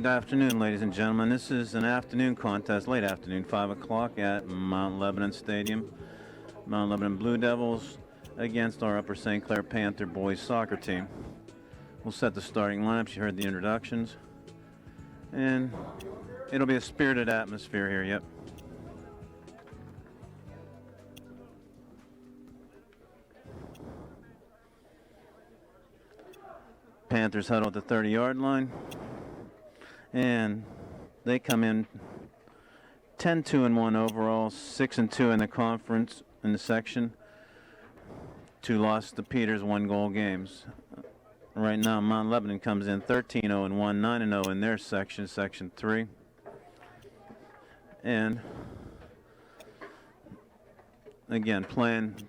Good afternoon, ladies and gentlemen. This is an afternoon contest, late afternoon, 5 o'clock at Mount Lebanon Stadium. Mount Lebanon Blue Devils against our Upper St. Clair Panther boys soccer team. We'll set the starting lineups. You heard the introductions. And it'll be a spirited atmosphere here, yep. Panthers huddle at the 30-yard line. And they come in 10-2-1 overall, 6-2 in the conference in the section. 2 losses to Peters, 1 goal games. Right now, Mount Lebanon comes in 13-0-1, 9-0 in their section, Section 3. And again,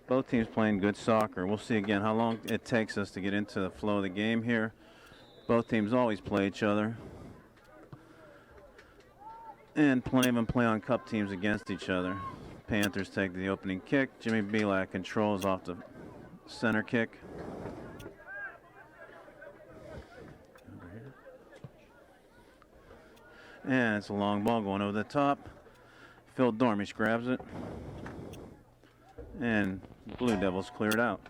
both teams playing good soccer. We'll see again how long it takes us to get into the flow of the game here. Both teams always play each other. And plenty of them play on cup teams against each other. Panthers take the opening kick. Jimmy Belak controls off the center kick. And it's a long ball going over the top. Phil Dormish grabs it. And Blue Devils clear it out.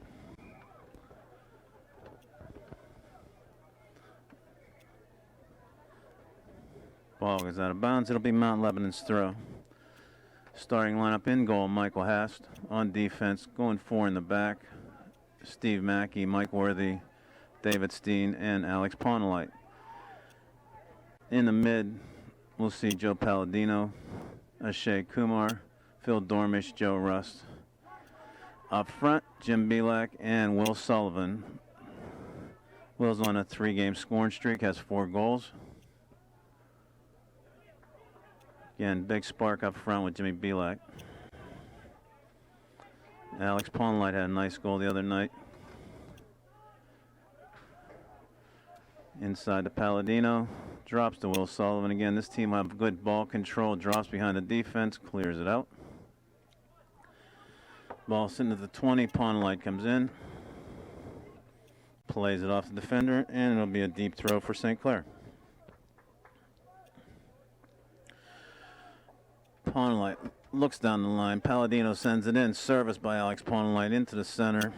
Ball goes out of bounds. It'll be Mount Lebanon's throw. Starting lineup in goal, Michael Hast. On defense, going 4 in the back. Steve Mackey, Mike Worthy, David Steen, and Alex Ponelite. In the mid, we'll see Joe Palladino, Ashay Kumar, Phil Dormish, Joe Rust. Up front, Jim Belak and Will Sullivan. Will's on a 3-game scoring streak, has 4 goals. Again, big spark up front with Jimmy Belak. Alex Ponelite had a nice goal the other night. Inside to Palladino. Drops to Will Sullivan. Again, this team will have good ball control. Drops behind the defense. Clears it out. Ball sitting at the 20. Ponelite comes in. Plays it off the defender. And it'll be a deep throw for St. Clair. Ponelite looks down the line. Palladino sends it in. Service by Alex Ponelite into the center.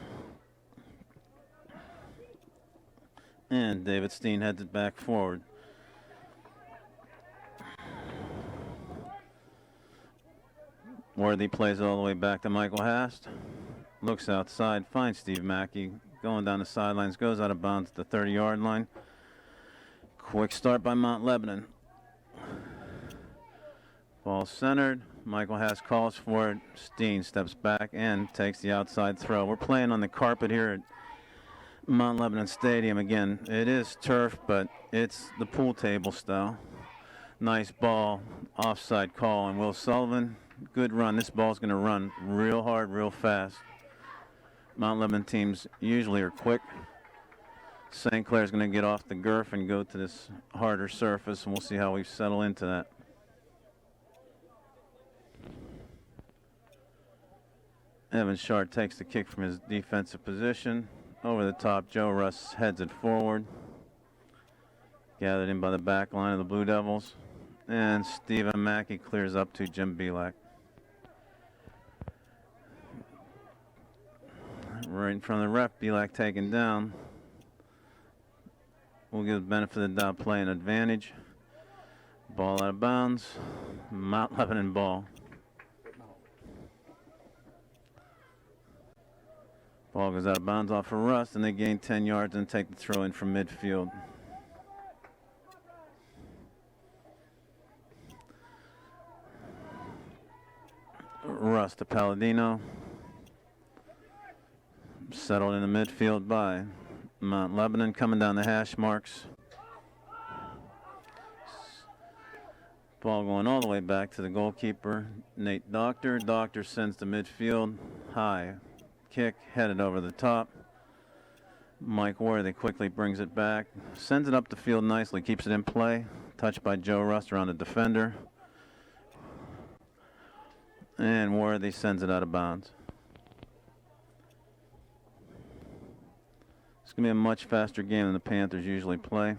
And David Steen heads it back forward. Worthy plays it all the way back to Michael Hast. Looks outside, finds Steve Mackey. Going down the sidelines, goes out of bounds at the 30-yard line. Quick start by Mount Lebanon. Ball centered. Michael Hast calls for it. Steen steps back and takes the outside throw. We're playing on the carpet here at Mount Lebanon Stadium. Again, it is turf, but it's the pool table style. Nice ball, offside call, and Will Sullivan, good run. This ball's going to run real hard, real fast. Mount Lebanon teams usually are quick. St. Clair's going to get off the girth and go to this harder surface, and we'll see how we settle into that. Evan Shart takes the kick from his defensive position. Over the top, Joe Russ heads it forward. Gathered in by the back line of the Blue Devils. And Stephen Mackey clears up to Jim Belak. Right in front of the ref, Belak taken down. We'll give the benefit of the doubt, play an advantage. Ball out of bounds. Mount Lebanon ball. Ball goes out of bounds off for Rust, and they gain 10 yards and take the throw in from midfield. Rust to Palladino. Settled in the midfield by Mount Lebanon, coming down the hash marks. Ball going all the way back to the goalkeeper, Nate Doctor. Doctor sends to midfield, high. Kick headed over the top. Mike Worthy quickly brings it back, sends it up the field nicely, keeps it in play. Touched by Joe Rust around the defender. And Worthy sends it out of bounds. It's going to be a much faster game than the Panthers usually play.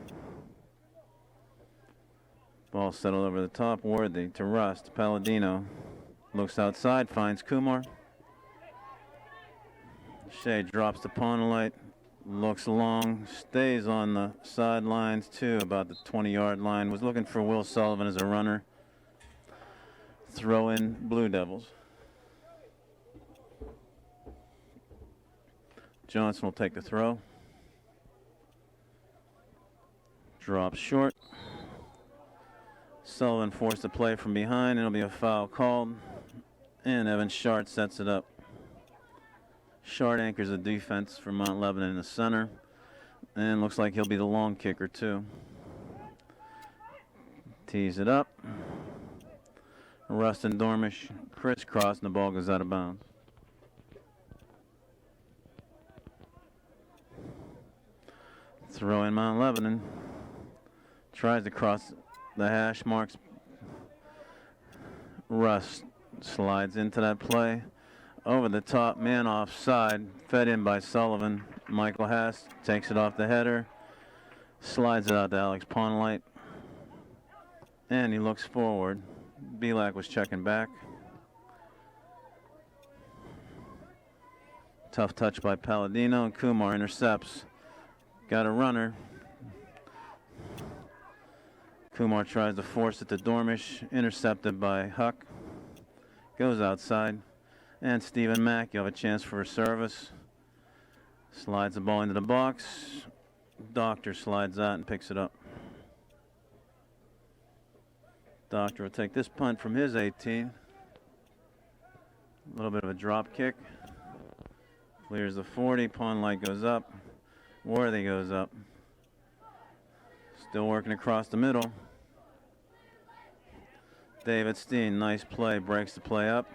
Ball settled over the top. Worthy to Rust. Palladino looks outside, finds Kumar. Shea drops the Ponolite, looks long, stays on the sidelines too, about the 20-yard line. Was looking for Will Sullivan as a runner. Throw in Blue Devils. Johnson will take the throw. Drops short. Sullivan forced to play from behind. It'll be a foul called. And Evan Shart sets it up. Shart anchors the defense for Mount Lebanon in the center. And looks like he'll be the long kicker too. Tees it up. Rust and Dormish crisscross and the ball goes out of bounds. Throw in Mount Lebanon. Tries to cross the hash marks. Rust slides into that play. Over the top, man offside. Fed in by Sullivan. Michael Haas takes it off the header. Slides it out to Alex Ponolite. And he looks forward. Belak was checking back. Tough touch by Palladino, and Kumar intercepts. Got a runner. Kumar tries to force it to Dormish, intercepted by Huck. Goes outside. And Stephen Mack, you have a chance for a service. Slides the ball into the box. Doctor slides out and picks it up. Doctor will take this punt from his 18. A little bit of a drop kick. Clears the 40. Ponlight goes up. Worthy goes up. Still working across the middle. David Steen, nice play, breaks the play up.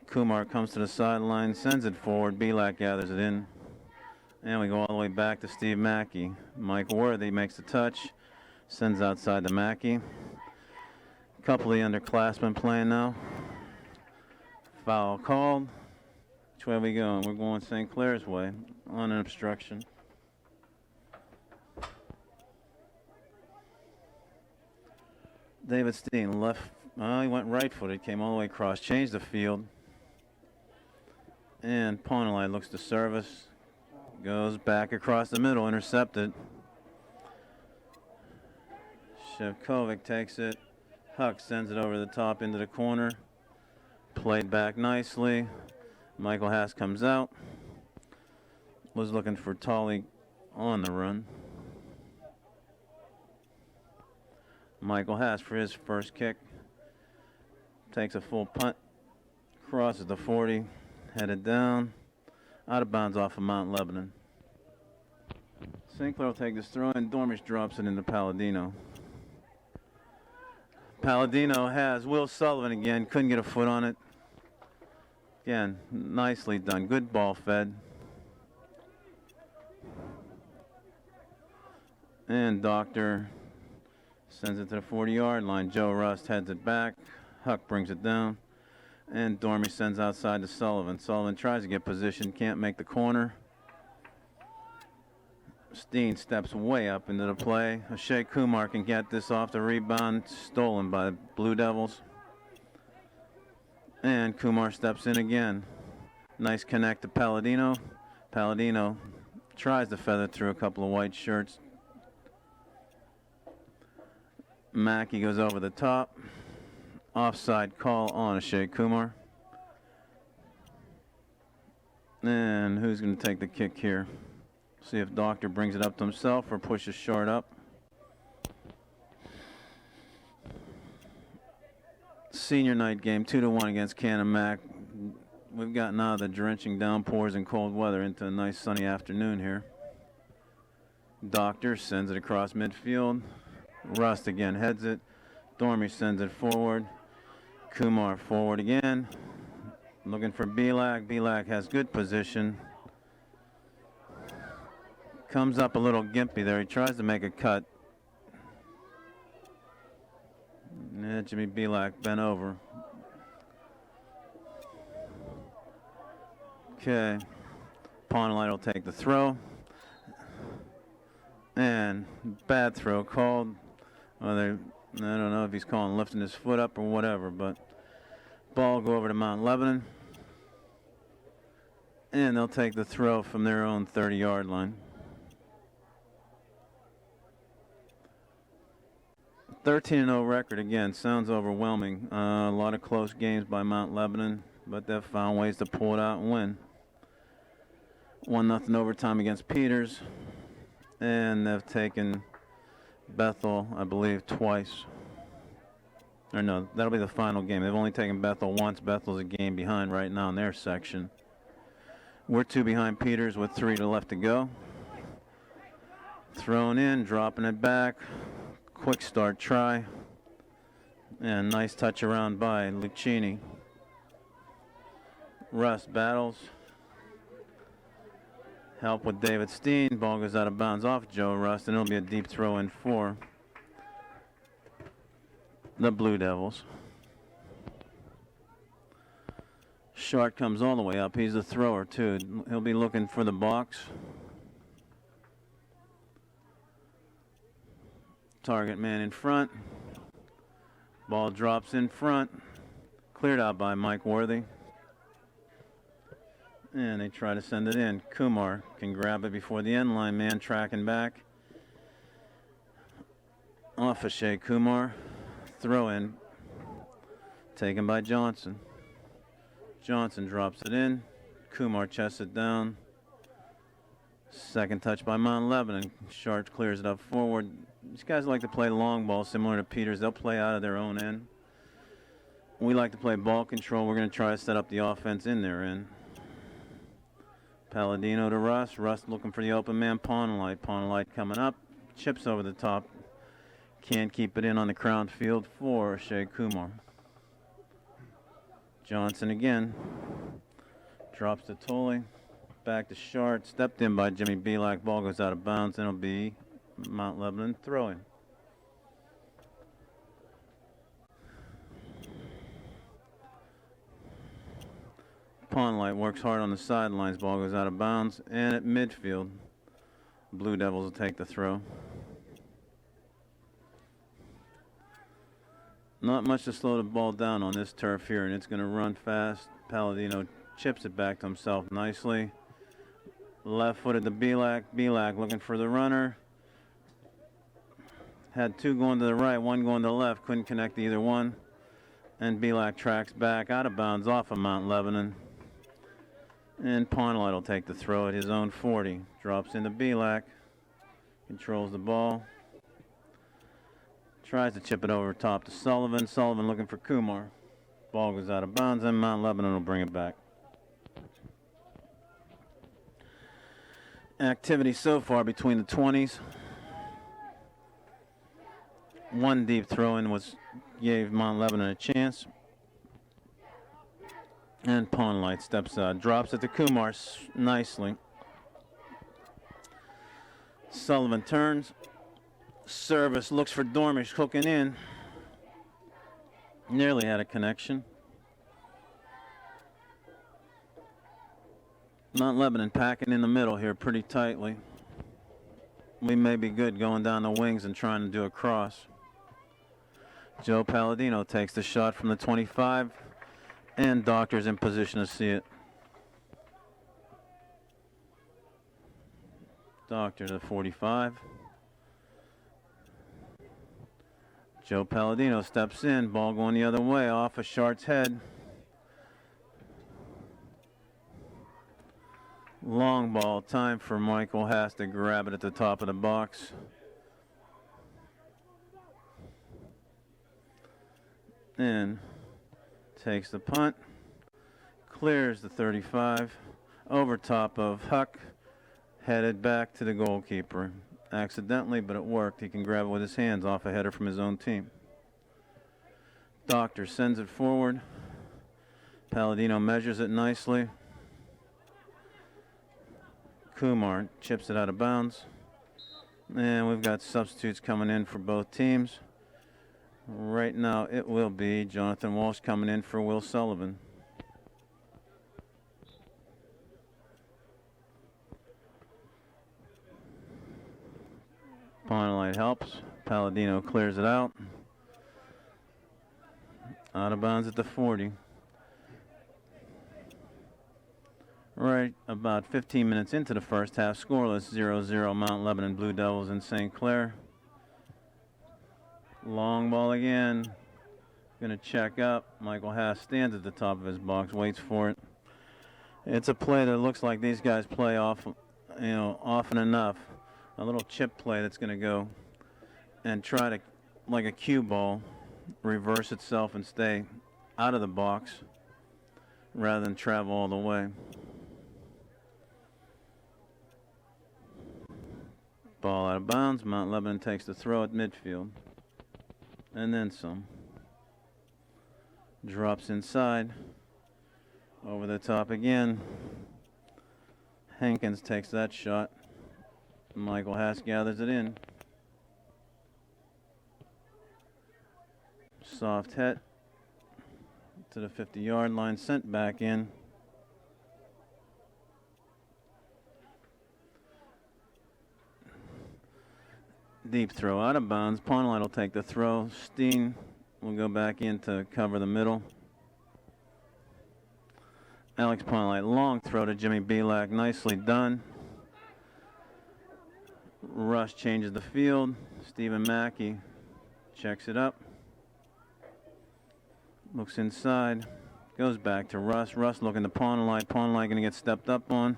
Kumar comes to the sideline, sends it forward. Belak gathers it in. And we go all the way back to Steve Mackey. Mike Worthy makes the touch, sends outside to Mackey. Couple of the underclassmen playing now. Foul called. Which way are we going? We're going St. Clair's way on an obstruction. David Steen left. He went right-footed, came all the way across, changed the field. And Ponolite looks to service. Goes back across the middle, intercepted. Shevkovic takes it. Huck sends it over the top into the corner. Played back nicely. Michael Haas comes out. Was looking for Tolley on the run. Michael Haas for his first kick. Takes a full punt. Crosses the 40. Headed down. Out of bounds off of Mount Lebanon. St. Clair will take this throw and Dormish drops it into Palladino. Palladino has Will Sullivan again. Couldn't get a foot on it. Again, nicely done. Good ball fed. And Doctor sends it to the 40-yard line. Joe Rust heads it back. Huck brings it down. And Dormy sends outside to Sullivan. Sullivan tries to get position, can't make the corner. Steen steps way up into the play. Shea Kumar can get this off the rebound, stolen by the Blue Devils. And Kumar steps in again. Nice connect to Palladino. Palladino tries to feather through a couple of white shirts. Mackey goes over the top. Offside call on Shea Kumar. And who's going to take the kick here? See if Doctor brings it up to himself or pushes short up. Senior night game, 2-1 against Canamac. We've gotten out of the drenching downpours and cold weather into a nice sunny afternoon here. Doctor sends it across midfield. Rust again heads it. Dormy sends it forward. Kumar forward again. Looking for Belak. Belak has good position. Comes up a little gimpy there. He tries to make a cut. Jimmy Belak bent over. Okay. Ponolite will take the throw. And bad throw called. Well, I don't know if he's calling lifting his foot up or whatever, but ball will go over to Mount Lebanon. And they'll take the throw from their own 30-yard line. 13-0 record again. Sounds overwhelming. A lot of close games by Mount Lebanon, but they've found ways to pull it out and win. 1-0 overtime against Peters. And they've taken Bethel, I believe, twice. Or no, that'll be the final game. They've only taken Bethel once. Bethel's a game behind right now in their section. We're 2 behind Peters with 3 left to go. Thrown in, dropping it back. Quick start try. And nice touch around by Lucchini. Russ battles. Help with David Steen. Ball goes out of bounds off Joe Rust, and it'll be a deep throw in for the Blue Devils. Short comes all the way up. He's the thrower, too. He'll be looking for the box. Target man in front. Ball drops in front. Cleared out by Mike Worthy. And they try to send it in. Kumar can grab it before the end line. Man tracking back. Off of Shea Kumar. Throw in. Taken by Johnson. Johnson drops it in. Kumar chests it down. Second touch by Mount Lebanon. Sharp clears it up forward. These guys like to play long ball similar to Peters. They'll play out of their own end. We like to play ball control. We're going to try to set up the offense in their end. Palladino to Russ. Russ looking for the open man. Pawnlight. Pawnlight coming up. Chips over the top. Can't keep it in on the crown field for Shea Kumar. Johnson again. Drops to Tolley. Back to Short. Stepped in by Jimmy Belak. Ball goes out of bounds, and it'll be Mount Lebanon throwing. Pawnlight works hard on the sidelines. Ball goes out of bounds, and at midfield, Blue Devils will take the throw. Not much to slow the ball down on this turf here, and it's going to run fast. Palladino chips it back to himself nicely. Left-footed to Belak. Belak looking for the runner. Had 2 going to the right, 1 going to the left. Couldn't connect either one. And Belak tracks back out of bounds off of Mount Lebanon. And Pawnlight will take the throw at his own 40. Drops into Belak. Controls the ball. Tries to chip it over top to Sullivan. Sullivan looking for Kumar. Ball goes out of bounds, and Mount Lebanon will bring it back. Activity so far between the 20s. 1 deep throw-in gave Mount Lebanon a chance. And Pawnlight steps out. Drops it to Kumar nicely. Sullivan turns. Service looks for Dormish, hooking in. Nearly had a connection. Mount Lebanon packing in the middle here pretty tightly. We may be good going down the wings and trying to do a cross. Joe Palladino takes the shot from the 25, and Doctor's in position to see it. Doctor to 45. Joe Palladino steps in, ball going the other way, off of Shart's head. Long ball, time for Michael Haas to grab it at the top of the box. And takes the punt, clears the 35, over top of Huck, headed back to the goalkeeper. Accidentally, but it worked. He can grab it with his hands off a header from his own team. Doctor sends it forward. Palladino measures it nicely. Kumar chips it out of bounds. And we've got substitutes coming in for both teams. Right now it will be Jonathan Walsh coming in for Will Sullivan. Pawnlight helps. Palladino clears it out. Out of bounds at the 40. Right about 15 minutes into the first half, scoreless 0-0 Mount Lebanon Blue Devils and St. Clair. Long ball again. Going to check up. Michael Haas stands at the top of his box, waits for it. It's a play that looks like these guys play off, often enough. A little chip play that's going to go and try to, like a cue ball, reverse itself and stay out of the box rather than travel all the way. Ball out of bounds. Mount Lebanon takes the throw at midfield. And then some. Drops inside. Over the top again. Hankins takes that shot. Michael Haas gathers it in. Soft hit to the 50-yard line, sent back in. Deep throw out of bounds. Pawnline will take the throw. Steen will go back in to cover the middle. Alex Pawnline, long throw to Jimmy Belak. Nicely done. Rush changes the field. Stephen Mackey checks it up. Looks inside. Goes back to Russ. Russ looking to Pawnline. Pawnline going to get stepped up on.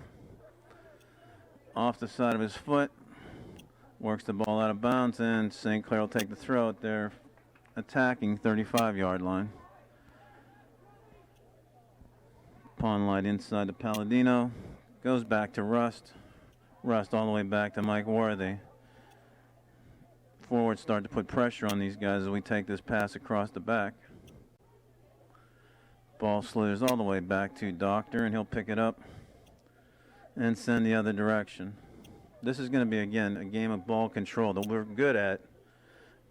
Off the side of his foot. Works the ball out of bounds, and St. Clair will take the throw at their attacking 35-yard line. Pawnline inside to Palladino. Goes back to Rust. Rust all the way back to Mike Worthy. Forwards start to put pressure on these guys as we take this pass across the back. Ball slithers all the way back to Doctor, and he'll pick it up and send the other direction. This is going to be, again, a game of ball control that we're good at,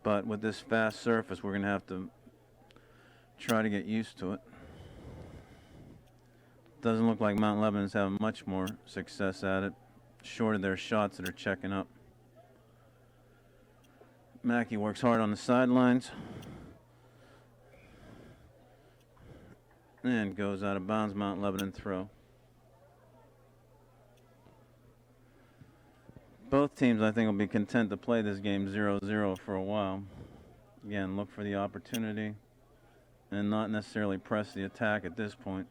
but with this fast surface, we're going to have to try to get used to it. Doesn't look like Mount Lebanon's having much more success at it, short of their shots that are checking up. Mackey works hard on the sidelines and goes out of bounds. Mount Lebanon throw. Both teams, I think, will be content to play this game 0-0 for a while. Again, look for the opportunity and not necessarily press the attack at this point.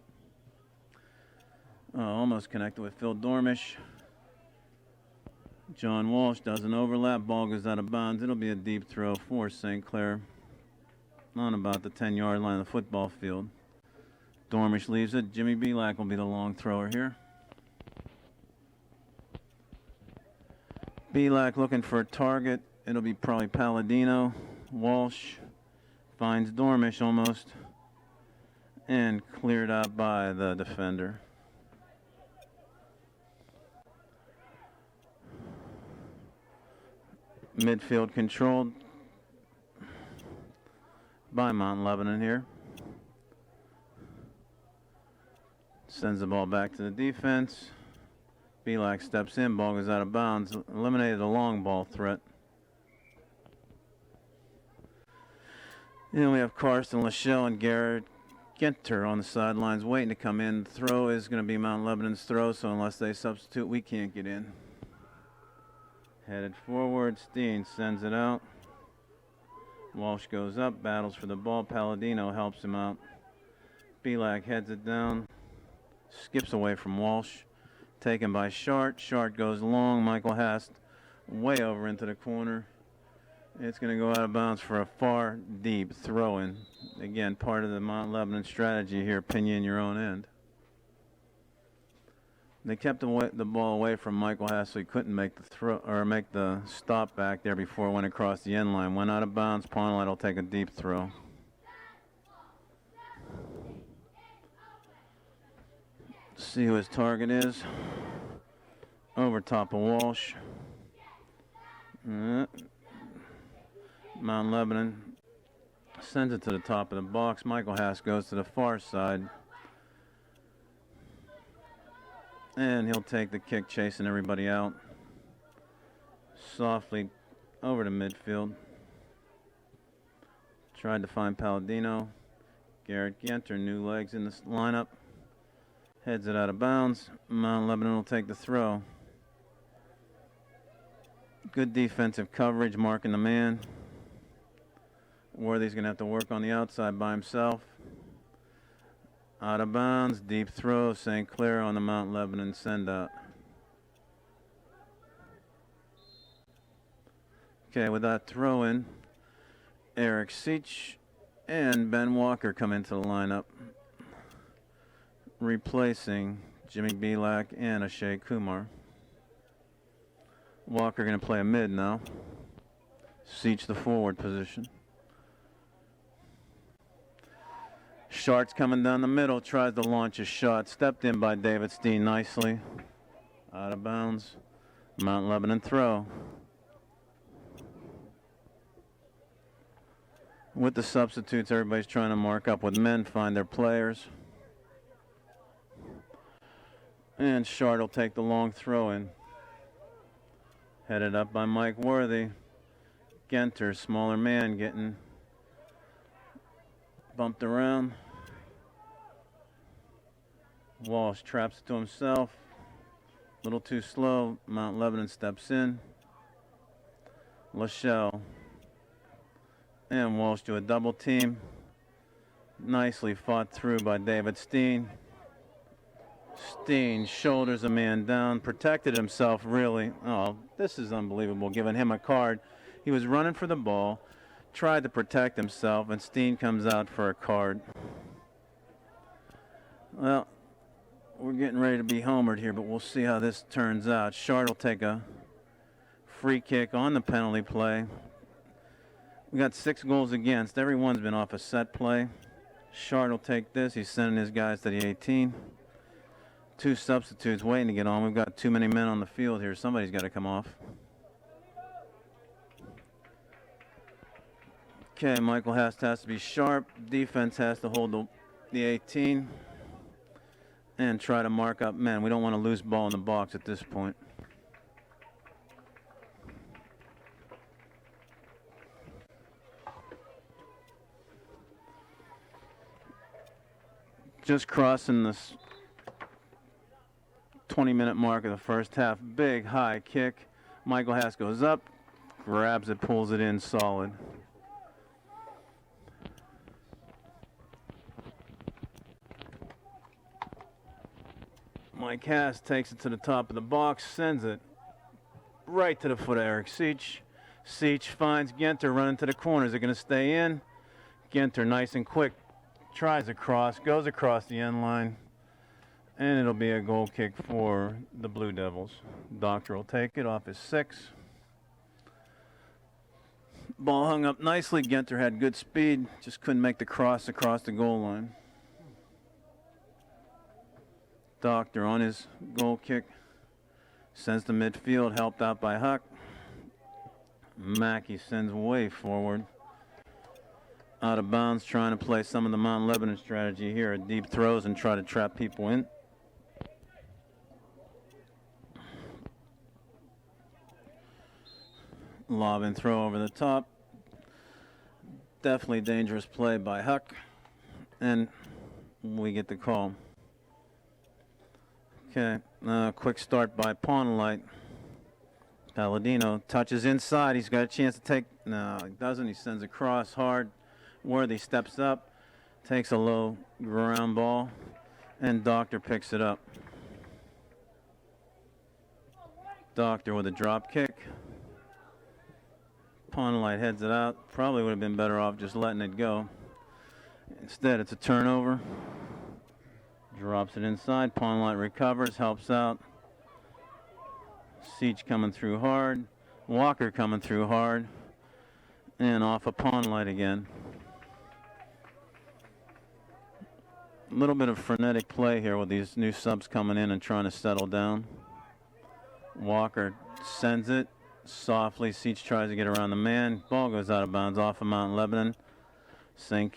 Almost connected with Phil Dormish. John Walsh doesn't overlap. Ball goes out of bounds. It'll be a deep throw for St. Clair on about the 10-yard line of the football field. Dormish leaves it. Jimmy Belak will be the long thrower here. Belak looking for a target. It'll be probably Palladino. Walsh finds Dormish almost and cleared out by the defender. Midfield controlled by Mount Lebanon here. Sends the ball back to the defense. Belak steps in, ball goes out of bounds. Eliminated a long ball threat. Then we have Carson Lachelle and Garrett Genter on the sidelines waiting to come in. The throw is going to be Mount Lebanon's throw, so unless they substitute, we can't get in. Headed forward, Steen sends it out. Walsh goes up, battles for the ball. Palladino helps him out. Belak heads it down, skips away from Walsh. Taken by Shart. Shart goes long. Michael Hast way over into the corner. It's going to go out of bounds for a far deep throw-in. Again, part of the Mount Lebanon strategy here, pin you in your own end. They kept the ball away from Michael Hast so he couldn't make the throw or make the stop back there before it went across the end line. Went out of bounds. Pawnline will take a deep throw. See who his target is. Over top of Walsh. Mount Lebanon sends it to the top of the box. Michael Haas goes to the far side. And he'll take the kick, chasing everybody out. Softly over to midfield. Tried to find Palladino. Garrett Genter, new legs in this lineup. Heads it out of bounds. Mount Lebanon will take the throw. Good defensive coverage, marking the man. Worthy's going to have to work on the outside by himself. Out of bounds, deep throw, St. Clair on the Mount Lebanon send out. Okay, with that throw in, Eric Seach and Ben Walker come into the lineup, replacing Jimmy Belak and Ashay Kumar. Walker going to play a mid now. Seach the forward position. Shart's coming down the middle, tries to launch a shot. Stepped in by David Steen nicely. Out of bounds. Mount Lebanon throw. With the substitutes, everybody's trying to mark up with men, find their players. And Shart will take the long throw in. Headed up by Mike Worthy. Genter, smaller man, getting bumped around. Walsh traps it to himself. A little too slow. Mount Lebanon steps in. Lachelle and Walsh do a double team. Nicely fought through by David Steen. Steen shoulders a man down, protected himself really. Oh, this is unbelievable, giving him a card. He was running for the ball, tried to protect himself, and Steen comes out for a card. Well, we're getting ready to be homered here, but we'll see how this turns out. Shart will take a free kick on the penalty play. We got 6 goals against. Everyone's been off a set play. Shart will take this. He's sending his guys to the 18. 2 substitutes waiting to get on. We've got too many men on the field here. Somebody's got to come off. Okay, Michael has to be sharp. Defense has to hold the 18 and try to mark up men. We don't want to lose ball in the box at this point. Just crossing this 20-minute mark of the first half. Big high kick. Michael Haas goes up, grabs it, pulls it in solid. Mike Haas takes it to the top of the box, sends it right to the foot of Eric Seach. Seach finds Genter running to the corners. They're going to stay in. Genter, nice and quick, tries a cross, goes across the end line, and it'll be a goal kick for the Blue Devils. Doctor will take it off his 6. Ball hung up nicely. Genter had good speed, just couldn't make the cross across the goal line. Doctor on his goal kick, sends to midfield, helped out by Huck. Mackey sends way forward. Out of bounds, trying to play some of the Mount Lebanon strategy here. Deep throws and try to trap people in. Lob and throw over the top. Definitely dangerous play by Huck. And we get the call. Okay, quick start by Pawnlight. Palladino touches inside. He's got a chance to take. No, he doesn't. He sends a cross hard. Worthy steps up, takes a low ground ball, and Doctor picks it up. Doctor with a drop kick. Pawnlight heads it out. Probably would have been better off just letting it go. Instead, it's a turnover. Drops it inside. Pawnlight recovers, helps out. Seach coming through hard. Walker coming through hard. And off a Pawnlight again. A little bit of frenetic play here with these new subs coming in and trying to settle down. Walker sends it softly. Seach tries to get around the man. Ball goes out of bounds off of Mount Lebanon. St.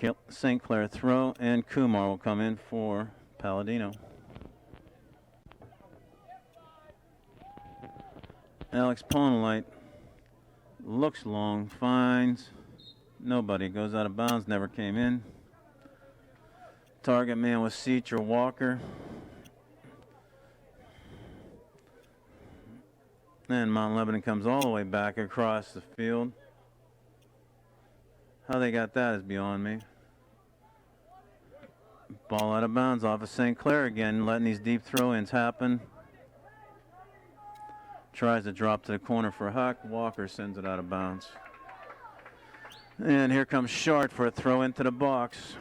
Clair throw, and Kumar will come in for Palladino. Alex Pawnlight looks long, finds nobody, goes out of bounds, never came in. Target man was Seach or Walker. And Mount Lebanon comes all the way back across the field. How they got that is beyond me. Ball out of bounds off of St. Clair again, letting these deep throw-ins happen. Tries to drop to the corner for Huck. Walker sends it out of bounds. And here comes Shart for a throw into the box.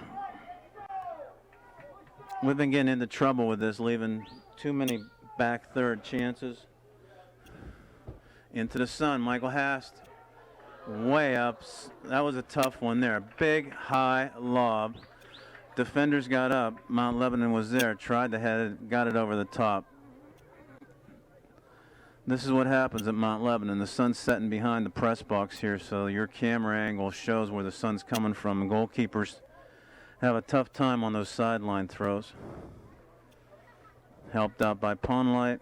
We've been getting into trouble with this, leaving too many back third chances. Into the sun, Michael Hast. Way up. That was a tough one there. Big, high lob. Defenders got up. Mount Lebanon was there. Tried to head it. Got it over the top. This is what happens at Mount Lebanon. The sun's setting behind the press box here, so your camera angle shows where the sun's coming from. And goalkeepers have a tough time on those sideline throws. Helped out by Ponlight.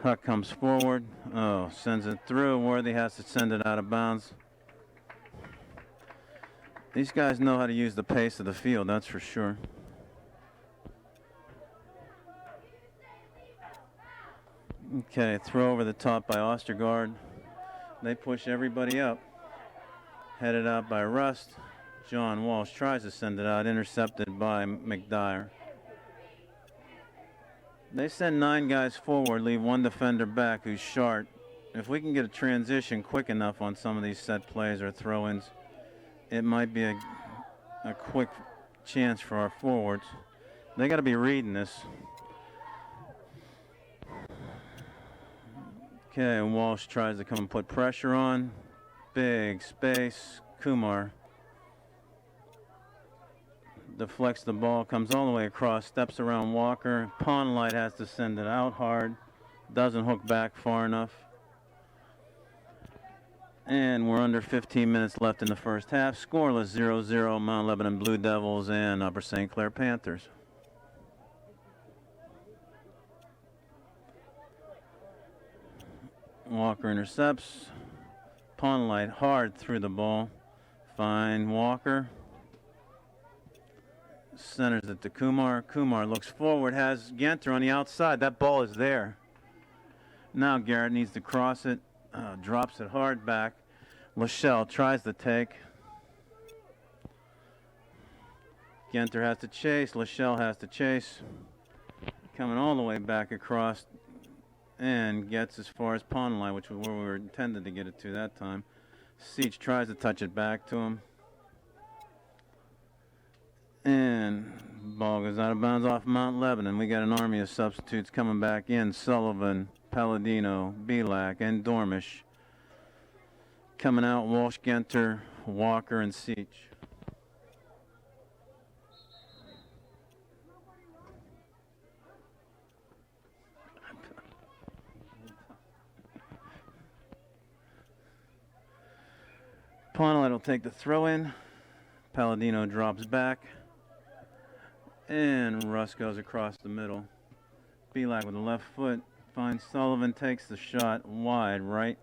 Huck comes forward. Oh, sends it through. Worthy has to send it out of bounds. These guys know how to use the pace of the field, that's for sure. Okay, throw over the top by Ostergaard. They push everybody up. Headed out by Rust. John Walsh tries to send it out, intercepted by McDyer. They send 9 guys forward, leave 1 defender back who's Shart. If we can get a transition quick enough on some of these set plays or throw-ins, it might be a quick chance for our forwards. They got to be reading this. Okay, and Walsh tries to come and put pressure on. Big space. Kumar deflects the ball, comes all the way across, steps around Walker. Ponlight has to send it out hard. Doesn't hook back far enough. And we're under 15 minutes left in the first half. Scoreless 0-0, Mount Lebanon Blue Devils and Upper St. Clair Panthers. Walker intercepts. Ponlight hard through the ball. Fine Walker. Centers it to Kumar. Kumar looks forward, has Genter on the outside. That ball is there. Now Garrett needs to cross it. Drops it hard back. Lachelle tries to take. Genter has to chase. Lachelle has to chase. Coming all the way back across and gets as far as Pond line, which was where we were intended to get it to that time. Seach tries to touch it back to him. And ball goes out of bounds off Mount Lebanon. We got an army of substitutes coming back in. Sullivan, Palladino, Belak, and Dormish. Coming out, Walsh, Genter, Walker, and Seach. Ponlight will take the throw in. Palladino drops back. And Russ goes across the middle. Belak with the left foot. Finds Sullivan, takes the shot wide right.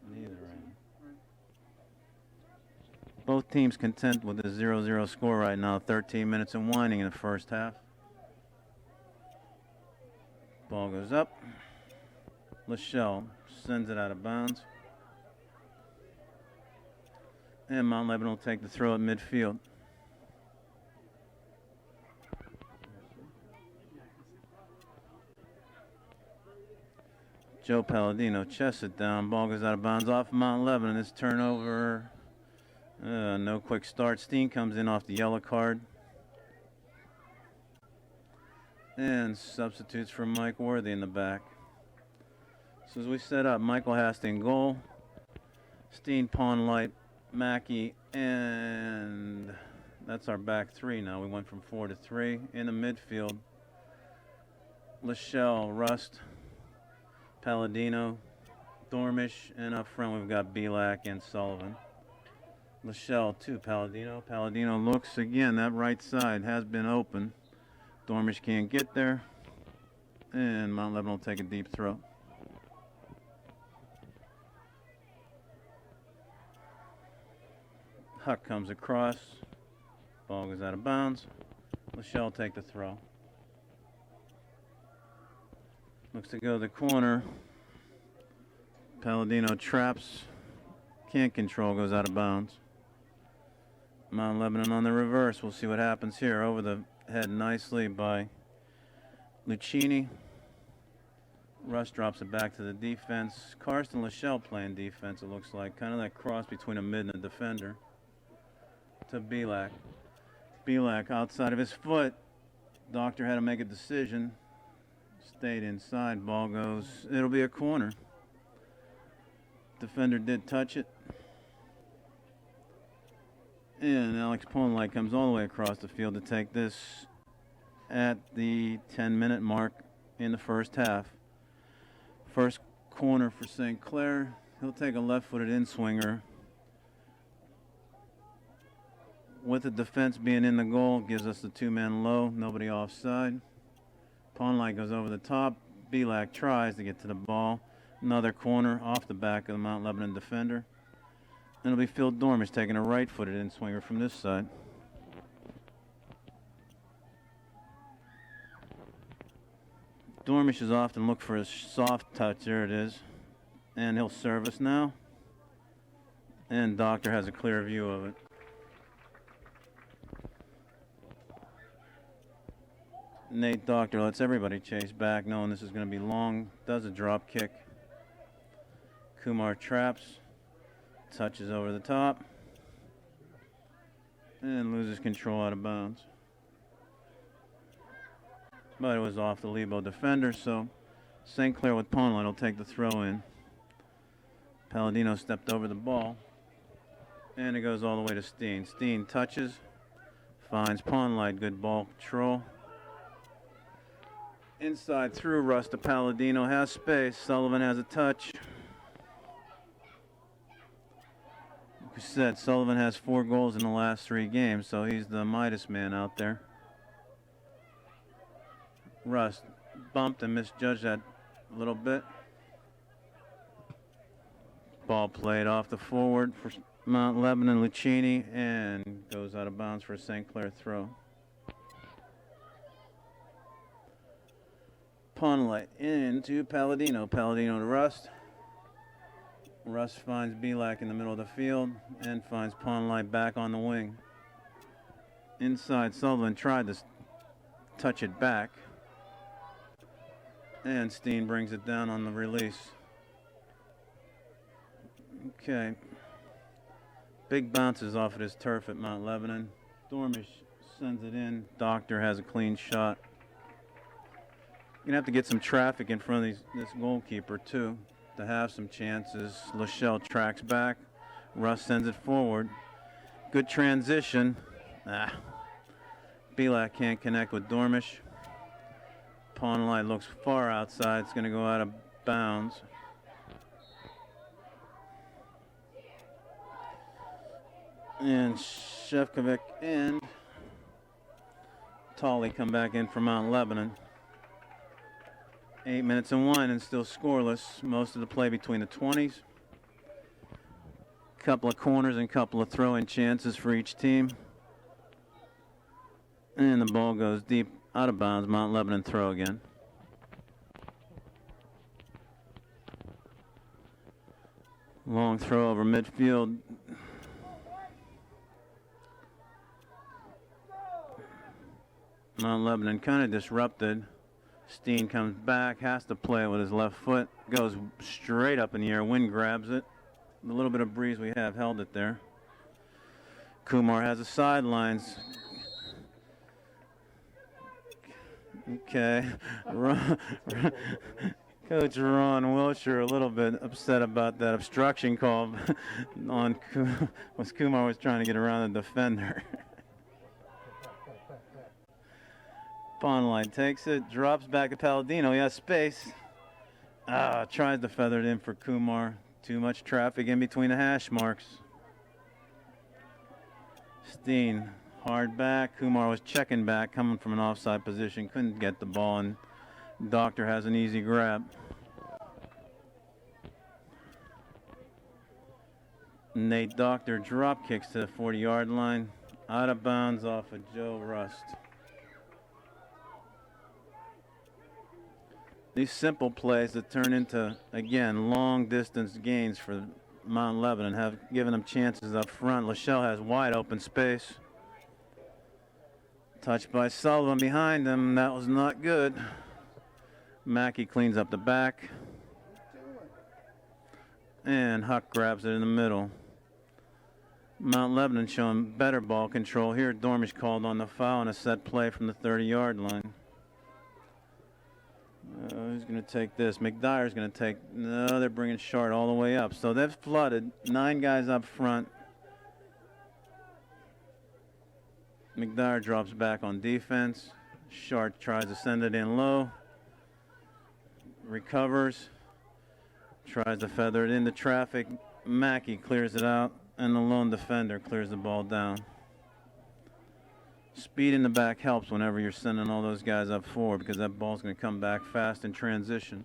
Neither end. Both teams content with the 0-0 score right now. 13 minutes and winding in the first half. Ball goes up. Lachelle sends it out of bounds. And Mount Lebanon will take the throw at midfield. Joe Palladino chests it down. Ball goes out of bounds off Mount Lebanon. This turnover, no quick start. Steen comes in off the yellow card. And substitutes for Mike Worthy in the back. So as we set up, Michael Hastings goal. Steen, Ponlight, Mackey, and that's our back three now. We went from 4 to 3. In the midfield, Lachelle, Rust, Palladino, Dormish, and up front we've got Belak and Sullivan. Lachelle to Palladino. Palladino looks again. That right side has been open. Dormish can't get there. And Mount Lebanon will take a deep throw. Huck comes across. Ball goes out of bounds. Lachelle will take the throw. Looks to go to the corner. Palladino traps. Can't control, goes out of bounds. Mount Lebanon on the reverse. We'll see what happens here. Over the head nicely by Lucchini. Russ drops it back to the defense. Karsten Lachelle playing defense, it looks like. Kind of that cross between a mid and a defender. To Belak. Belak outside of his foot. Doctor had to make a decision. Stayed inside. Ball goes. It'll be a corner. Defender did touch it. And Alex Ponlight comes all the way across the field to take this at the 10-minute mark in the first half. First corner for St. Clair. He'll take a left-footed in-swinger. With the defense being in the goal, gives us the two-man low, nobody offside. Ponlight goes over the top. Belak tries to get to the ball. Another corner off the back of the Mount Lebanon defender. And it'll be Phil Dormish taking a right-footed in-swinger from this side. Dormish is often look for a soft touch. There it is. And he'll service now. And Doctor has a clear view of it. Nate Doctor lets everybody chase back, knowing this is going to be long. Does a drop kick. Kumar traps. Touches over the top. And loses control out of bounds. But it was off the Lebo defender, so St. Clair with Ponlight will take the throw in. Palladino stepped over the ball. And it goes all the way to Steen. Steen touches. Finds Ponlight. Good ball control. Inside through Russ to Palladino. Has space. Sullivan has a touch. Like we said, Sullivan has 4 goals in the last 3 games, so he's the Midas man out there. Russ bumped and misjudged that a little bit. Ball played off the forward for Mount Lebanon. Lucchini, and goes out of bounds for a St. Clair throw. Ponlight into Palladino. Palladino to Rust. Rust finds Belak in the middle of the field and finds Ponlight back on the wing. Inside, Sullivan tried to touch it back. And Steen brings it down on the release. Okay. Big bounces off of his turf at Mount Lebanon. Dormish sends it in. Doctor has a clean shot. You're going to have to get some traffic in front of this goalkeeper, too, to have some chances. Lachelle tracks back. Russ sends it forward. Good transition. Belak can't connect with Dormish. Ponlight looks far outside. It's going to go out of bounds. And Shevkovic and Tolley come back in for Mount Lebanon. 8 minutes and 1 and still scoreless. Most of the play between the 20s. Couple of corners and couple of throw-in chances for each team. And the ball goes deep out of bounds. Mount Lebanon throw again. Long throw over midfield. Mount Lebanon kind of disrupted. Steen comes back, has to play it with his left foot. Goes straight up in the air. Wind grabs it. The little bit of breeze we have held it there. Kumar has the sidelines. Okay. Coach Ron Wilshire a little bit upset about that obstruction call on Kumar was trying to get around the defender. Ponlight takes it, drops back to Palladino. He has space. Tries to feather it in for Kumar. Too much traffic in between the hash marks. Steen, hard back. Kumar was checking back, coming from an offside position. Couldn't get the ball, and Doctor has an easy grab. Nate Doctor drop kicks to the 40-yard line. Out of bounds off of Joe Rust. These simple plays that turn into, again, long distance gains for Mount Lebanon have given them chances up front. Lachelle has wide open space. Touched by Sullivan behind him. That was not good. Mackey cleans up the back. And Huck grabs it in the middle. Mount Lebanon showing better ball control here. Dormish called on the foul and a set play from the 30-yard line. Who's going to take this? McDyer's going to take. No, they're bringing Shart all the way up. So they've flooded 9 guys up front. McDyer drops back on defense. Shart tries to send it in low. Recovers. Tries to feather it into traffic. Mackey clears it out, and the lone defender clears the ball down. Speed in the back helps whenever you're sending all those guys up forward because that ball's going to come back fast in transition.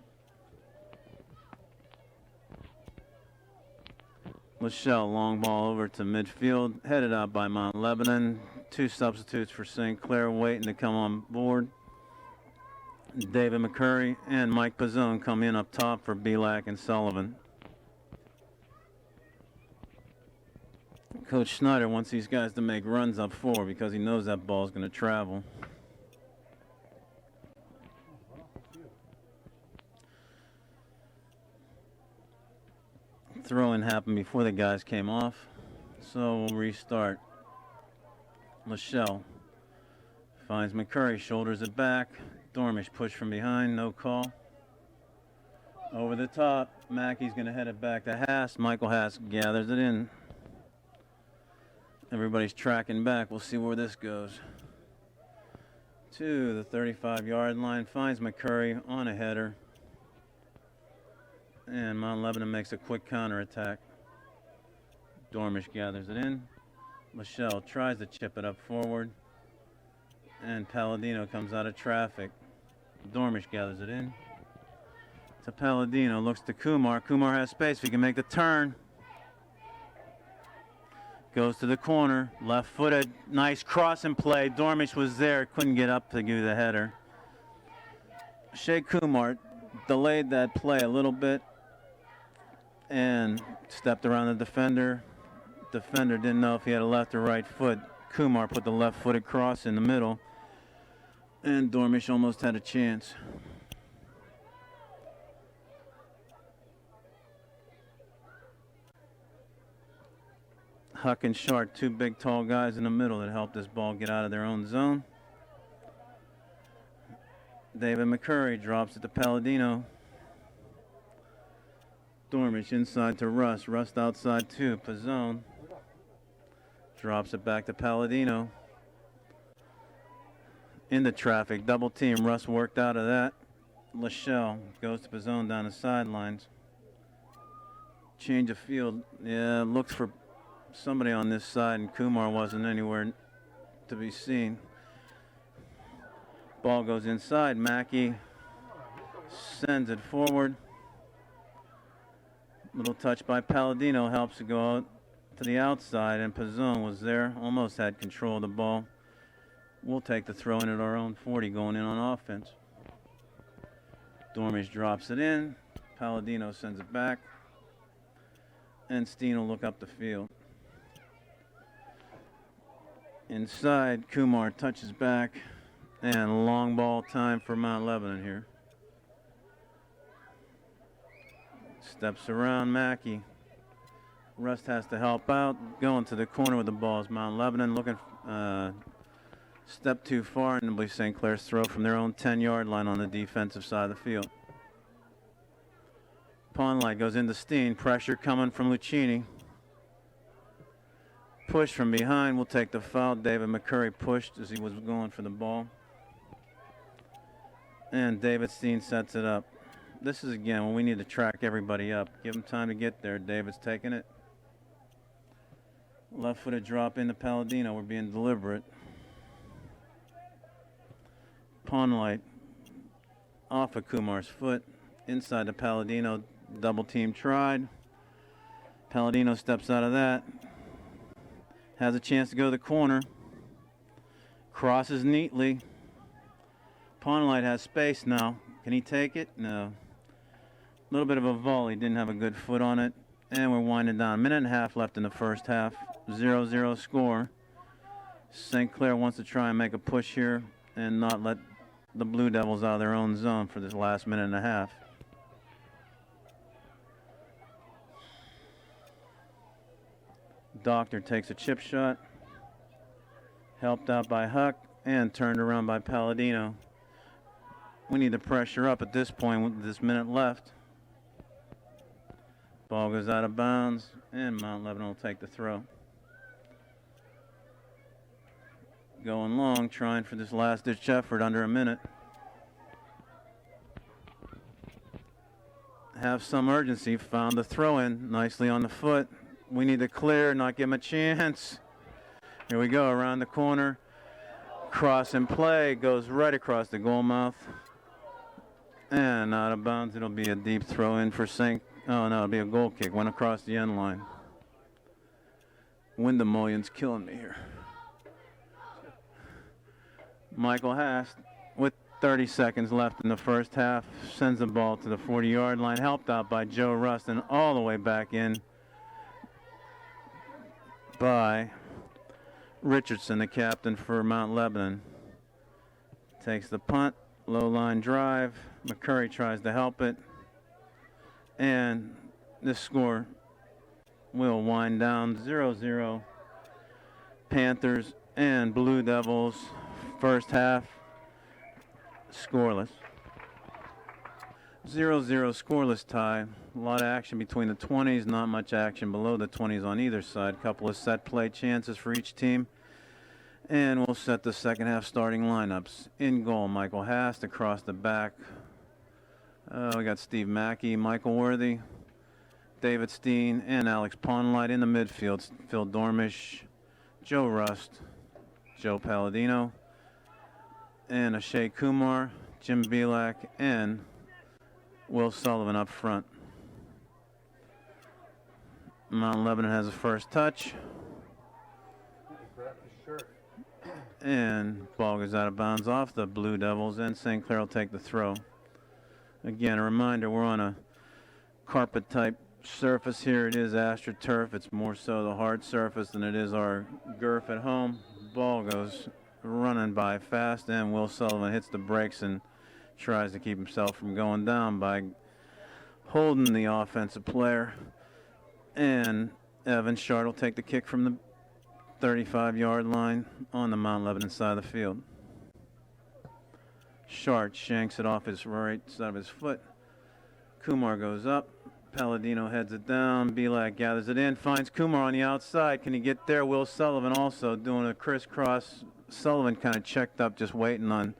Lachelle, long ball over to midfield, headed out by Mount Lebanon. 2 substitutes for St. Clair waiting to come on board. David McCurry and Mike Pizzone come in up top for Belak and Sullivan. Coach Schneider wants these guys to make runs up forward because he knows that ball's going to travel. Throw-in happened before the guys came off, so we'll restart. Lachelle finds McCurry, shoulders it back. Dormish push from behind, no call. Over the top, Mackey's going to head it back to Haas. Michael Haas gathers it in. Everybody's tracking back. We'll see where this goes. To the 35-yard line, finds McCurry on a header. And Mount Lebanon makes a quick counterattack. Dormish gathers it in. Lachelle tries to chip it up forward. And Palladino comes out of traffic. Dormish gathers it in. To Palladino, looks to Kumar. Kumar has space. He can make the turn. Goes to the corner, left-footed, nice cross and play. Dormish was there, couldn't get up to give the header. Shea Kumar delayed that play a little bit and stepped around the defender. Defender didn't know if he had a left or right foot. Kumar put the left-footed cross in the middle, and Dormish almost had a chance. Huck and Shart, 2 big tall guys in the middle that helped this ball get out of their own zone. David McCurry drops it to Palladino. Dormish inside to Rust. Rust outside to Pizzone. Drops it back to Palladino. Into traffic, double team. Rust worked out of that. Lachelle goes to Pizzone down the sidelines. Change of field. Yeah, looks for somebody on this side, and Kumar wasn't anywhere to be seen. Ball goes inside. Mackey sends it forward. Little touch by Palladino helps it go out to the outside, and Pizzone was there, almost had control of the ball. We'll take the throw in at our own 40 going in on offense. Dormish drops it in. Palladino sends it back. And Steen will look up the field. Inside, Kumar touches back, and long ball time for Mount Lebanon here. Steps around Mackey. Rust has to help out. Going to the corner with the ball is Mount Lebanon. Looking step too far, and it'll be St. Clair's throw from their own 10-yard line on the defensive side of the field. Pawnlight goes into Steen. Pressure coming from Lucchini. Push from behind. We'll take the foul. David McCurry pushed as he was going for the ball. And David Steen sets it up. This is, again, when we need to track everybody up. Give them time to get there. David's taking it. Left-footed drop into Palladino. We're being deliberate. Pawnlight off of Kumar's foot. Inside the Palladino, double team tried. Palladino steps out of that. Has a chance to go to the corner. Crosses neatly. Pawnlight has space now. Can he take it? No. A little bit of a volley. Didn't have a good foot on it. And we're winding down. A minute and a half left in the first half. 0-0 score. St. Clair wants to try and make a push here and not let the Blue Devils out of their own zone for this last minute and a half. Doctor takes a chip shot. Helped out by Huck and turned around by Palladino. We need to pressure up at this point with this minute left. Ball goes out of bounds and Mount Lebanon will take the throw. Going long, trying for this last-ditch effort under a minute. Have some urgency. Found the throw-in nicely on the foot. We need to clear, not give him a chance. Here we go, around the corner. Cross and play, goes right across the goal mouth. And out of bounds, it'll be a deep throw-in for Oh no, it'll be a goal kick. Went across the end line. Windemullions killing me here. Michael Hast, with 30 seconds left in the first half, sends the ball to the 40-yard line, helped out by Joe Rustin, all the way back in by Richardson, the captain for Mount Lebanon. Takes the punt, low line drive. McCurry tries to help it. And this score will wind down 0-0. Panthers and Blue Devils. First half, scoreless. 0-0 scoreless tie. A lot of action between the 20s, not much action below the 20s on either side. Couple of set play chances for each team. And we'll set the second half starting lineups. In goal, Michael Hast. Across the back, we got Steve Mackey, Michael Worthy, David Steen, and Alex Pawnlight. In the midfield, Phil Dormish, Joe Rust, Joe Palladino, and Ashay Kumar, Jim Belak, and Will Sullivan up front. Mount Lebanon has the first touch. And ball goes out of bounds off the Blue Devils, and St. Clair will take the throw. Again, a reminder, we're on a carpet-type surface here. It is AstroTurf. It's more so the hard surface than it is our Gurf at home. Ball goes running by fast, and Will Sullivan hits the brakes and tries to keep himself from going down by holding the offensive player. And Evan Shard will take the kick from the 35-yard line on the Mount Lebanon side of the field. Shard shanks it off his right side of his foot. Kumar goes up. Palladino heads it down. Belak gathers it in. Finds Kumar on the outside. Can he get there? Will Sullivan also doing a crisscross. Sullivan kind of checked up, just waiting on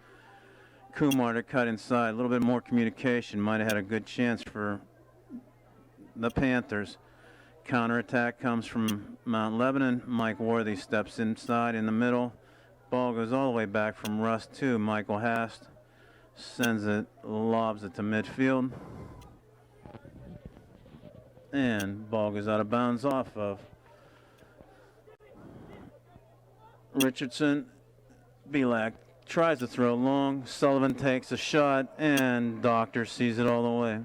Kumar to cut inside. A little bit more communication. Might have had a good chance for the Panthers. Counterattack comes from Mount Lebanon. Mike Worthy steps inside in the middle. Ball goes all the way back from Rust to Michael Hast. Sends it, lobs it to midfield. And ball goes out of bounds off of Richardson. Belak tries to throw long. Sullivan takes a shot, and Doctor sees it all the way.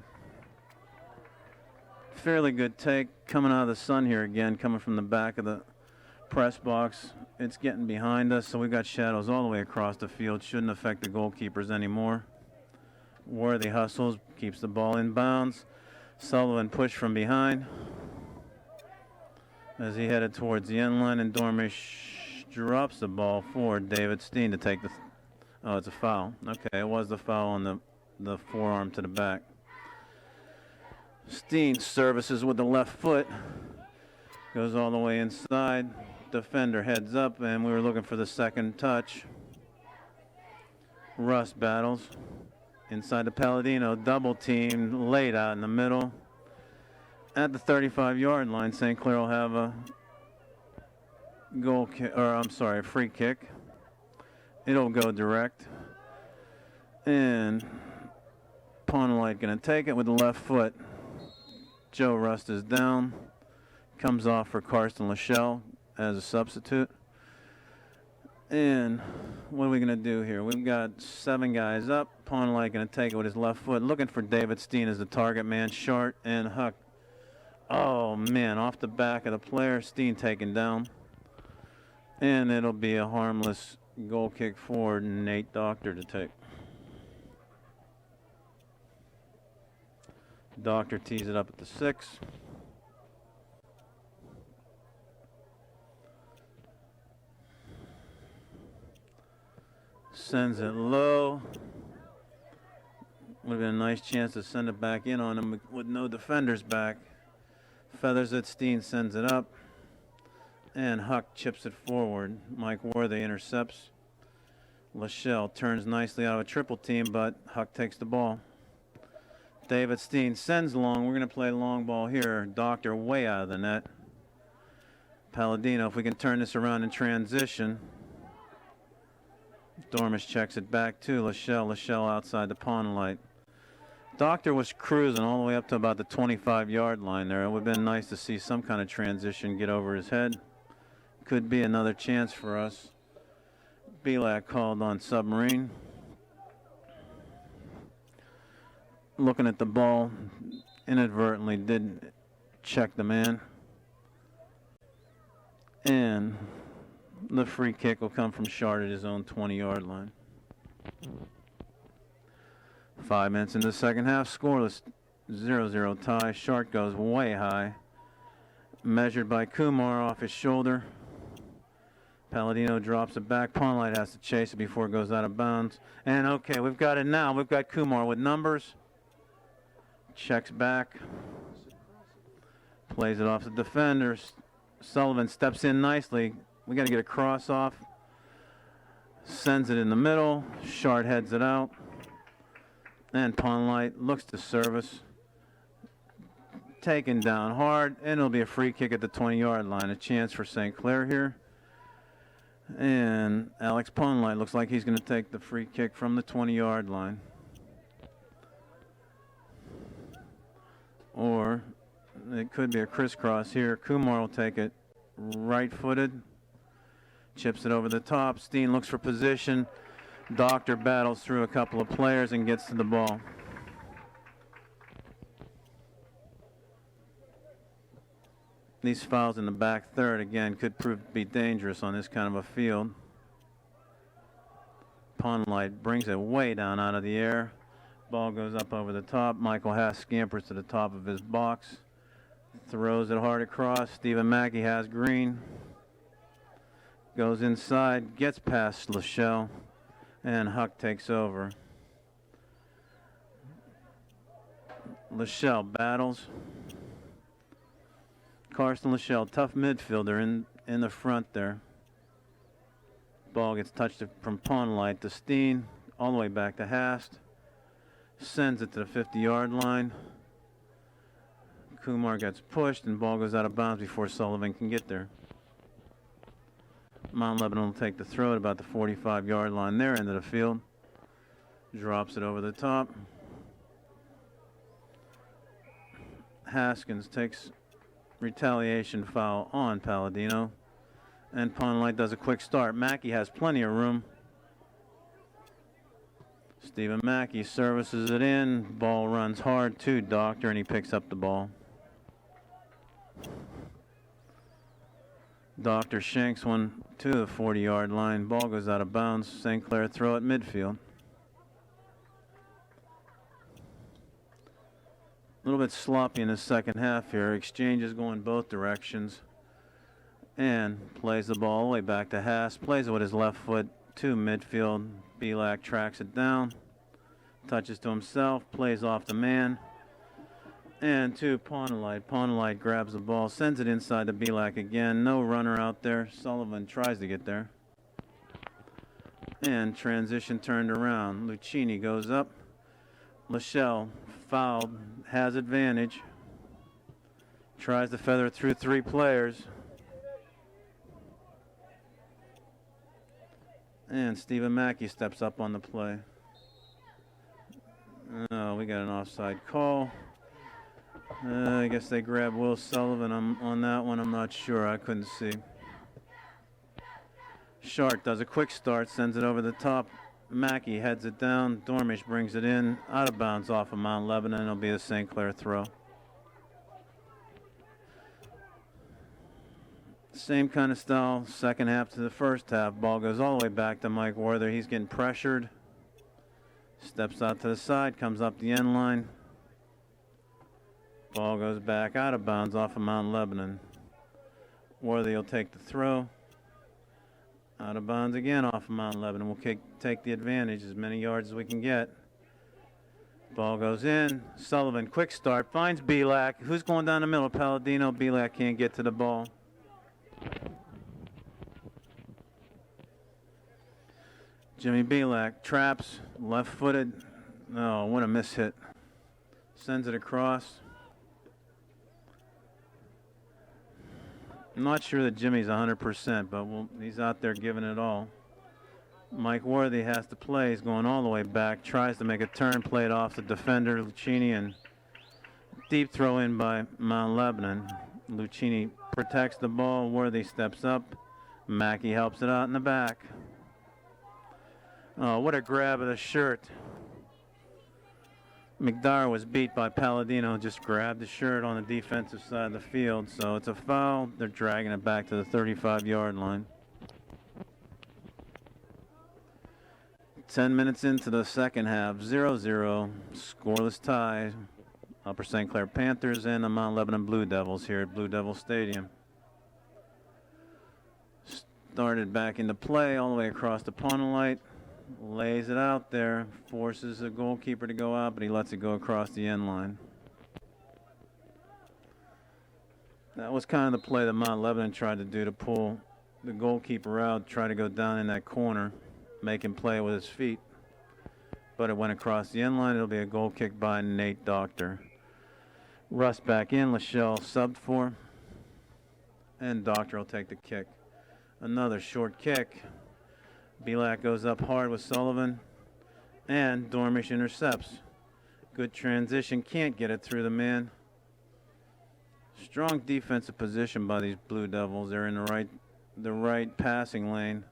Fairly good take coming out of the sun here again, coming from the back of the press box. It's getting behind us, so we've got shadows all the way across the field. Shouldn't affect the goalkeepers anymore. Worthy hustles, keeps the ball in bounds. Sullivan pushed from behind as he headed towards the end line, and Dormish drops the ball for David Steen to take the... Oh, it's a foul. Okay, it was the foul on the forearm to the back. Steen services with the left foot. Goes all the way inside. Defender heads up, and we were looking for the second touch. Rust battles inside the Palladino. Double team laid out in the middle. At the 35-yard line, St. Clair will have a free kick. It'll go direct. And Pawnlight going to take it with the left foot. Joe Rust is down. Comes off for Karsten Lachelle as a substitute. And what are we going to do here? We've got 7 guys up. Pawnlight going to take it with his left foot. Looking for David Steen as the target man. Short and Huck. Oh, man, off the back of the player. Steen taken down. And it'll be a harmless goal kick for Nate Doctor to take. Doctor tees it up at the 6. Sends it low. Would have been a nice chance to send it back in on him with no defenders back. Feathers it. Steen sends it up. And Huck chips it forward. Mike Worthy intercepts. Lachelle turns nicely out of a triple team, but Huck takes the ball. David Steen sends long. We're going to play long ball here. Doctor way out of the net. Palladino, if we can turn this around in transition. Dormish checks it back to Lachelle. Lachelle outside the Pawnlight. Doctor was cruising all the way up to about the 25-yard line there. It would have been nice to see some kind of transition get over his head. Could be another chance for us. Belak called on Submarine. Looking at the ball, inadvertently did check the man. And the free kick will come from Shard at his own 20-yard line. 5 minutes into the second half, scoreless, 0-0 tie. Shard goes way high. Measured by Kumar off his shoulder. Palladino drops it back. Pawnlight has to chase it before it goes out of bounds. And okay, we've got it now. We've got Kumar with numbers. Checks back. Plays it off the defenders. Sullivan steps in nicely. We got to get a cross off. Sends it in the middle. Shard heads it out. And Pawnlight looks to service. Taken down hard. And it'll be a free kick at the 20-yard line. A chance for St. Clair here. And Alex Pawnlight looks like he's going to take the free kick from the 20-yard line. Or it could be a crisscross here. Kumar will take it right-footed. Chips it over the top. Steen looks for position. Doctor battles through a couple of players and gets to the ball. These fouls in the back third, again, could prove to be dangerous on this kind of a field. Pawnlight brings it way down out of the air. Ball goes up over the top. Michael Haas scampers to the top of his box. Throws it hard across. Stephen Mackey has green. Goes inside, gets past Lachelle, and Huck takes over. Lachelle battles. Karsten Lachelle, tough midfielder in the front there. Ball gets touched from Pawnlight to Steen, all the way back to Hast. Sends it to the 50-yard line. Kumar gets pushed, and ball goes out of bounds before Sullivan can get there. Mount Lebanon will take the throw at about the 45-yard line there into the field. Drops it over the top. Haskins takes retaliation foul on Palladino. And Pawnlight does a quick start. Mackey has plenty of room. Stephen Mackey services it in. Ball runs hard to Doctor, and he picks up the ball. Doctor shanks one to the 40-yard line. Ball goes out of bounds. St. Clair throw at midfield. A little bit sloppy in the second half here. Exchanges going both directions. And plays the ball all the way back to Haas. Plays it with his left foot to midfield. Belak tracks it down. Touches to himself. Plays off the man. And to Pawnlight. Pawnlight grabs the ball. Sends it inside to Belak again. No runner out there. Sullivan tries to get there. And transition turned around. Lucchini goes up. Lachelle fouled. Has advantage. Tries to feather through 3 players. And Stephen Mackey steps up on the play. Oh, we got an offside call. I guess they grabbed Will Sullivan. On that one, I'm not sure. I couldn't see. Shark does a quick start, sends it over the top. Mackey heads it down. Dormish brings it in. Out of bounds off of Mount Lebanon. It'll be a St. Clair throw. Same kind of style, second half to the first half. Ball goes all the way back to Mike Werther. He's getting pressured. Steps out to the side, comes up the end line. Ball goes back out of bounds off of Mount Lebanon. Werther will take the throw. Out of bounds again off of Mount Lebanon. We'll take the advantage, as many yards as we can get. Ball goes in. Sullivan, quick start, finds Belak. Who's going down the middle? Palladino. Belak can't get to the ball. Jimmy Belak traps, left-footed. Oh, what a miss hit. Sends it across. I'm not sure that Jimmy's 100%, but he's out there giving it all. Mike Worthy has to play. He's going all the way back. Tries to make a turn, play it off the defender, Lucchini, and deep throw in by Mount Lebanon. Lucchini protects the ball. Worthy steps up. Mackey helps it out in the back. Oh, what a grab of the shirt. McDowell was beat by Palladino, just grabbed the shirt on the defensive side of the field. So it's a foul. They're dragging it back to the 35-yard line. 10 minutes into the second half, 0-0, scoreless tie. Upper St. Clair Panthers and the Mount Lebanon Blue Devils here at Blue Devil Stadium. Started back into play all the way across the Pontelite. Lays it out there, forces the goalkeeper to go out, but he lets it go across the end line. That was kind of the play that Mount Lebanon tried to do, to pull the goalkeeper out, try to go down in that corner, make him play with his feet. But it went across the end line. It'll be a goal kick by Nate Doctor. Russ back in, Lachelle subbed for, and Doctor will take the kick. Another short kick. Belak goes up hard with Sullivan, and Dormish intercepts. Good transition, can't get it through the man. Strong defensive position by these Blue Devils. They're in the right passing lane.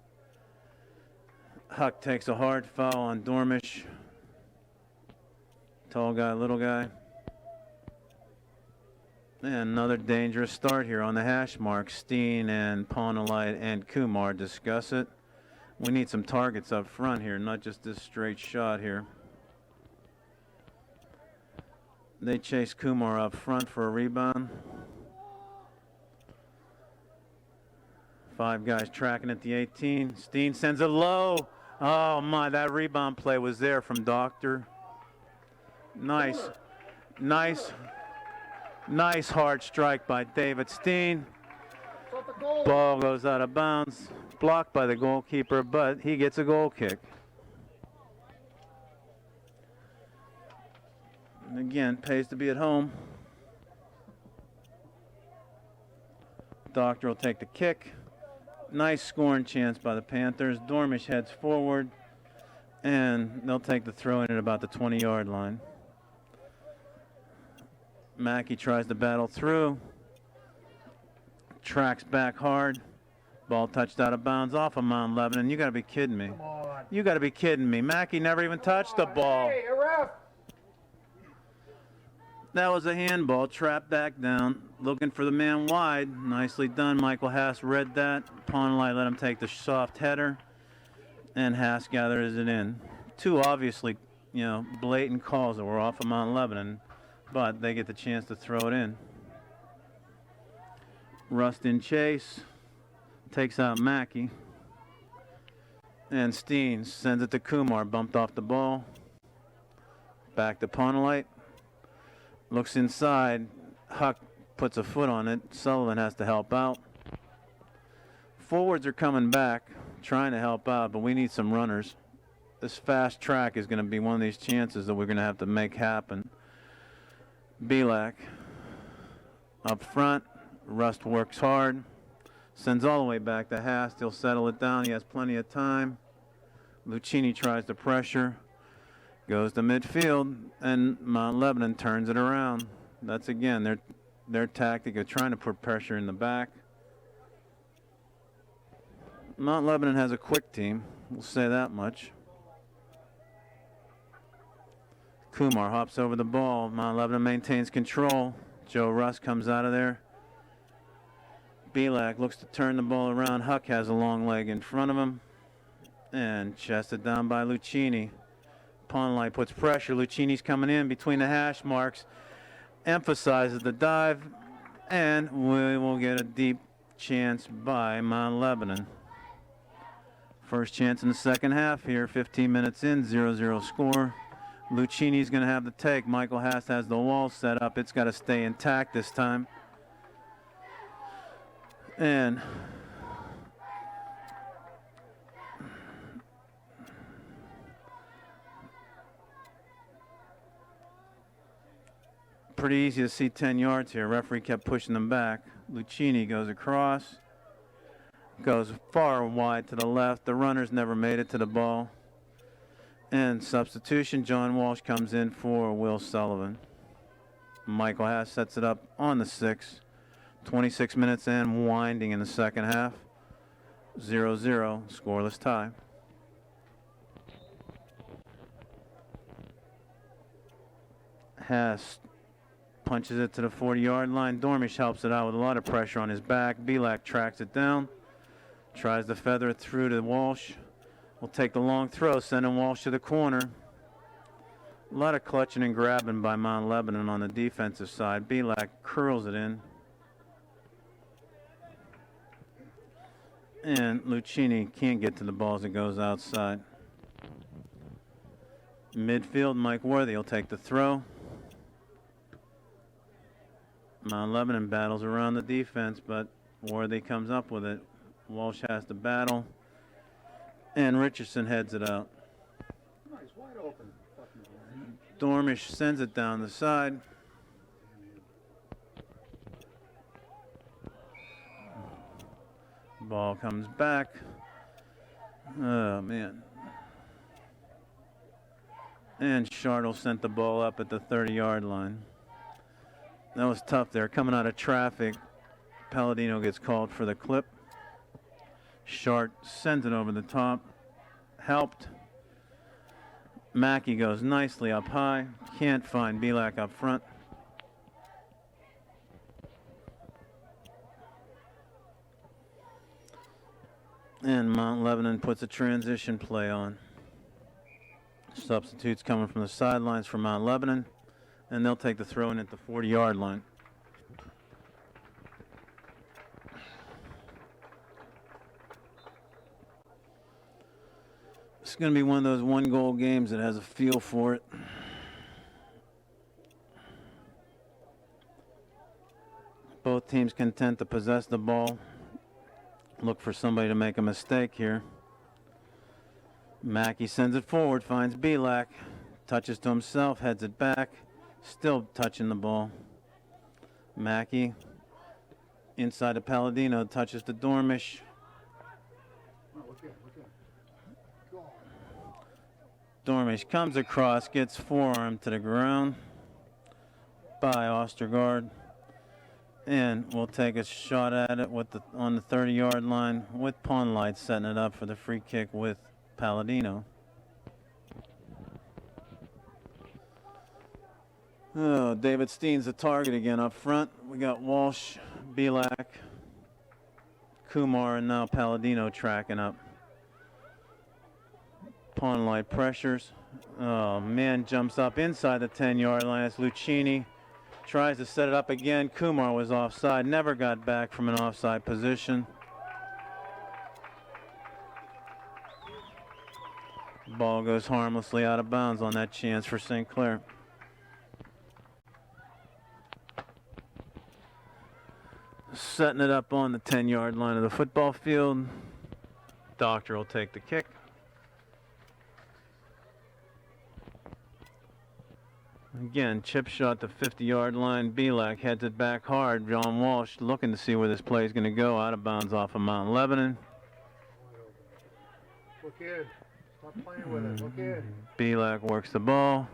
Huck takes a hard foul on Dormish. Tall guy, little guy. And another dangerous start here on the hash mark. Steen and Pontelite and Kumar discuss it. We need some targets up front here, not just this straight shot here. They chase Kumar up front for a rebound. 5 guys tracking at the 18. Steen sends it low. Oh my, that rebound play was there from Doctor. Nice hard strike by David Steen. Ball goes out of bounds. Blocked by the goalkeeper, but he gets a goal kick. And again, pays to be at home. Doctor will take the kick. Nice scoring chance by the Panthers. Dormish heads forward, and they'll take the throw in at about the 20-yard line. Mackey tries to battle through. Tracks back hard. Ball touched out of bounds off of Mount Lebanon. You got to be kidding me. You got to be kidding me. Mackey never even touched the ball. Hey, ref. That was a handball. Trapped back down. Looking for the man wide. Nicely done. Michael Haas read that. Pontelite let him take the soft header. And Haas gathers it in. 2 obviously, blatant calls that were off of Mount Lebanon. But they get the chance to throw it in. Rustin chase. Takes out Mackey. And Steen sends it to Kumar. Bumped off the ball. Back to Pontelite. Looks inside. Huck puts a foot on it. Sullivan has to help out. Forwards are coming back, trying to help out, but we need some runners. This fast track is going to be one of these chances that we're going to have to make happen. Belak up front. Rust works hard. Sends all the way back to Haas. He'll settle it down. He has plenty of time. Lucchini tries to pressure. Goes to midfield, and Mount Lebanon turns it around. That's again their tactic of trying to put pressure in the back. Mount Lebanon has a quick team, we'll say that much. Kumar hops over the ball. Mount Lebanon maintains control. Joe Russ comes out of there. Belak looks to turn the ball around. Huck has a long leg in front of him. And chested down by Lucchini. Pawnlight puts pressure. Lucchini's coming in between the hash marks. Emphasizes the dive. And we will get a deep chance by Mount Lebanon. First chance in the second half here. 15 minutes in. 0-0 score. Lucchini's going to have the take. Michael Hast has the wall set up. It's got to stay intact this time. And pretty easy to see 10 yards here. Referee kept pushing them back. Lucchini goes across. Goes far wide to the left. The runners never made it to the ball. And substitution, John Walsh comes in for Will Sullivan. Michael Haas sets it up on the 6. 26 minutes in, winding in the second half. 0-0, scoreless tie. Haas punches it to the 40-yard line. Dormish helps it out with a lot of pressure on his back. Belak tracks it down. Tries to feather it through to Walsh. Will take the long throw, sending Walsh to the corner. A lot of clutching and grabbing by Mount Lebanon on the defensive side. Belak curls it in. And Lucchini can't get to the ball as it goes outside. Midfield, Mike Worthy will take the throw. Mount Lebanon battles around the defense, but Worthy comes up with it. Walsh has to battle. And Richardson heads it out. Nice, wide open. Dormish sends it down the side. Ball comes back. Oh, man. And Shardle sent the ball up at the 30-yard line. That was tough there. Coming out of traffic, Palladino gets called for the clip. Shart sends it over the top. Helped. Mackey goes nicely up high. Can't find Belak up front. And Mount Lebanon puts a transition play on. Substitutes coming from the sidelines for Mount Lebanon. And they'll take the throw in at the 40-yard line. It's going to be one of those one-goal games that has a feel for it. Both teams content to possess the ball. Look for somebody to make a mistake here. Mackey sends it forward, finds Belak. Touches to himself, heads it back. Still touching the ball. Mackey inside to Palladino, touches to Dormish. Dormish comes across, gets forearm to the ground by Ostergaard. And we'll take a shot at it with on the 30-yard line with Pawnlight setting it up for the free kick with Palladino. Oh, David Steen's the target again up front. We got Walsh, Belak, Kumar, and now Palladino tracking up. Pawnlight pressures. Oh, man jumps up inside the 10-yard line. It's Lucchini. Tries to set it up again. Kumar was offside. Never got back from an offside position. Ball goes harmlessly out of bounds on that chance for St. Clair. Setting it up on the 10-yard line of the football field. Doctor will take the kick. Again, chip shot to 50-yard line. Belak heads it back hard. John Walsh looking to see where this play is going to go. Out of bounds off of Mount Lebanon. Look in. Stop playing with it. Look in. Belak works the ball.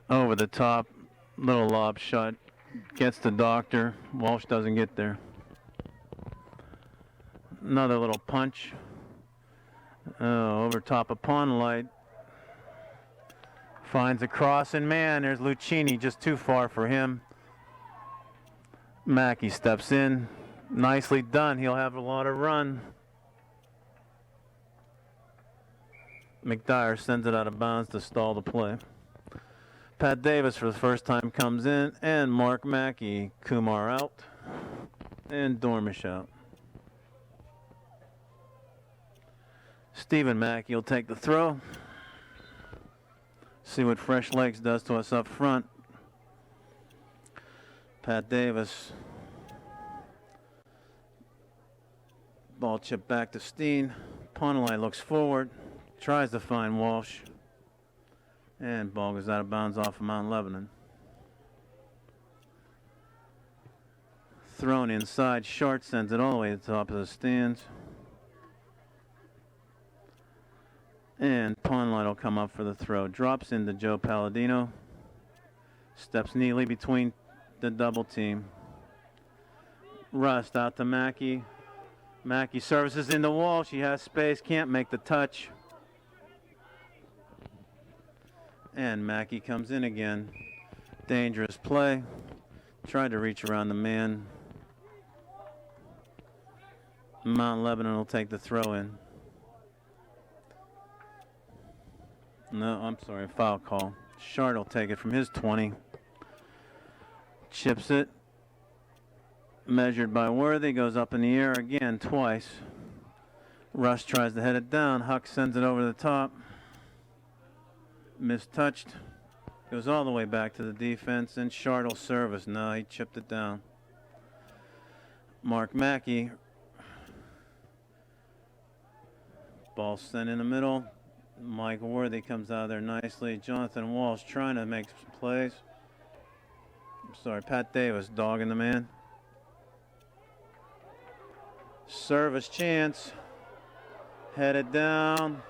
Over the top. Little lob shot. Gets the doctor. Walsh doesn't get there. Another little punch. Over top of Pond Light. Finds a cross, and man, there's Lucchini, just too far for him. Mackey steps in. Nicely done. He'll have a lot of run. McDyer sends it out of bounds to stall the play. Pat Davis for the first time comes in, and Mark Mackey. Kumar out, and Dormish out. Stephen Mackey will take the throw. See what fresh legs does to us up front. Pat Davis. Ball chipped back to Steen. Ponelai looks forward. Tries to find Walsh. And ball goes out of bounds off of Mount Lebanon. Thrown inside. Short sends it all the way to the top of the stands. And Ponlight will come up for the throw. Drops into Joe Palladino. Steps neatly between the double team. Rust out to Mackey. Mackey services into Walsh. He has space. Can't make the touch. And Mackey comes in again. Dangerous play. Tried to reach around the man. Mount Lebanon will take the throw in. No, I'm sorry, foul call. Shard will take it from his 20. Chips it. Measured by Worthy, goes up in the air again twice. Rush tries to head it down. Huck sends it over the top. Mistouched. Goes all the way back to the defense, and Shard will service. No, he chipped it down. Mark Mackey. Ball sent in the middle. Mike Worthy comes out of there nicely. Jonathan Walsh trying to make some plays. I'm sorry, Pat Davis dogging the man. Service chance. Headed down.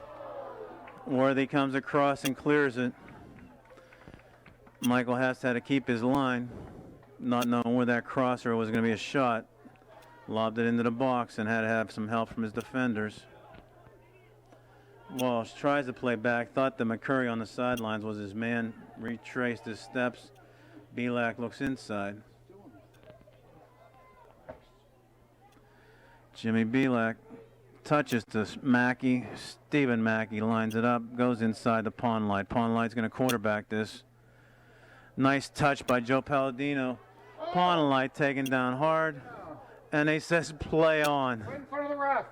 Worthy comes across and clears it. Michael Hast had to keep his line, not knowing where that crosser was going to be a shot. Lobbed it into the box and had to have some help from his defenders. Walsh tries to play back. Thought that McCurry on the sidelines was his man. Retraced his steps. Belak looks inside. Jimmy Belak touches to Mackey. Stephen Mackey lines it up. Goes inside the Pond Light. Pond Light's going to quarterback this. Nice touch by Joe Palladino. Pond Light taken down hard. And they says play on. Right in front of the ref.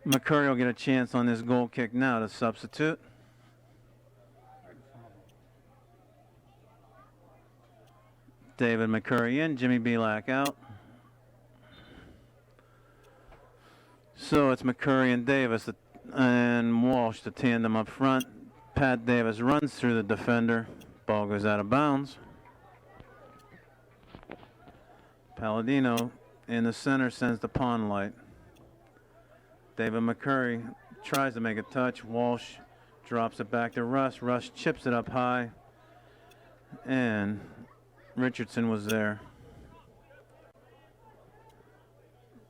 McCurry will get a chance on this goal kick now to substitute. David McCurry in, Jimmy Belak out. So it's McCurry and Davis and Walsh, the tandem up front. Pat Davis runs through the defender. Ball goes out of bounds. Palladino in the center sends the Pond Light. David McCurry tries to make a touch. Walsh drops it back to Russ. Russ chips it up high. And Richardson was there.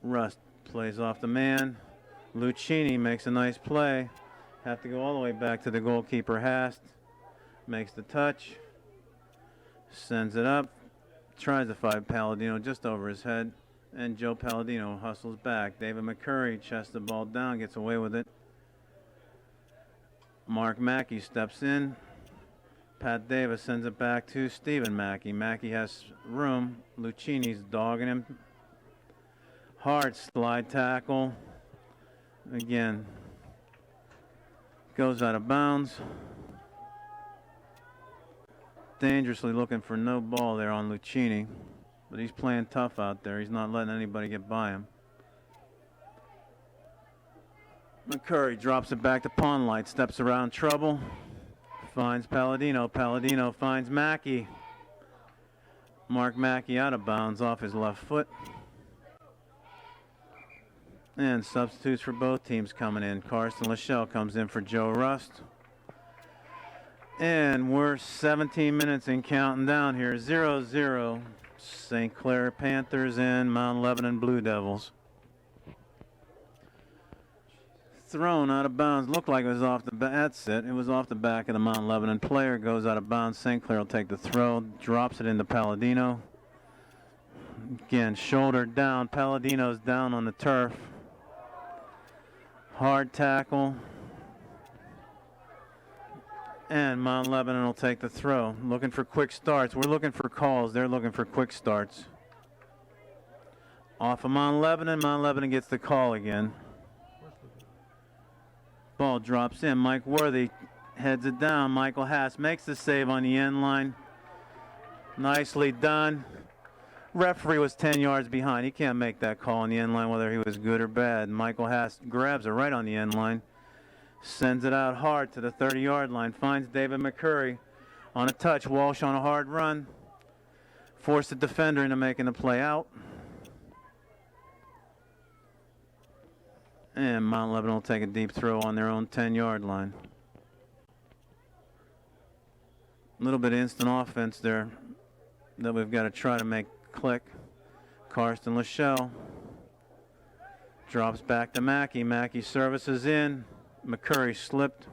Russ plays off the man. Lucchini makes a nice play. Have to go all the way back to the goalkeeper Hast. Makes the touch. Sends it up. Tries to find Palladino just over his head. And Joe Palladino hustles back. David McCurry chests the ball down, gets away with it. Mark Mackey steps in. Pat Davis sends it back to Stephen Mackey. Mackey has room. Lucchini's dogging him. Hard slide tackle. Again. Goes out of bounds. Dangerously looking for no ball there on Lucchini. But he's playing tough out there. He's not letting anybody get by him. McCurry drops it back to Pond Light. Steps around trouble. Finds Palladino. Palladino finds Mackey. Mark Mackey out of bounds off his left foot. And substitutes for both teams coming in. Karsten Lachelle comes in for Joe Rust. And we're 17 minutes and counting down here. 0-0. St. Clair Panthers and Mount Lebanon Blue Devils. Thrown out of bounds. Looked like it was off the back. That's it. It was off the back of the Mount Lebanon player. Goes out of bounds. St. Clair will take the throw. Drops it into Palladino. Again, shoulder down. Palladino's down on the turf. Hard tackle. And Mount Lebanon will take the throw. Looking for quick starts. We're looking for calls. They're looking for quick starts. Off of Mount Lebanon gets the call again. Ball drops in. Mike Worthy heads it down. Michael Haas makes the save on the end line. Nicely done. Referee was 10 yards behind. He can't make that call on the end line whether he was good or bad. Michael Haas grabs it right on the end line. Sends it out hard to the 30-yard line. Finds David McCurry on a touch. Walsh on a hard run. Forced the defender into making the play out. And Mount Lebanon will take a deep throw on their own 10-yard line. A little bit of instant offense there that we've got to try to make click. Karsten Lachelle drops back to Mackey. Mackey services in. McCurry slipped.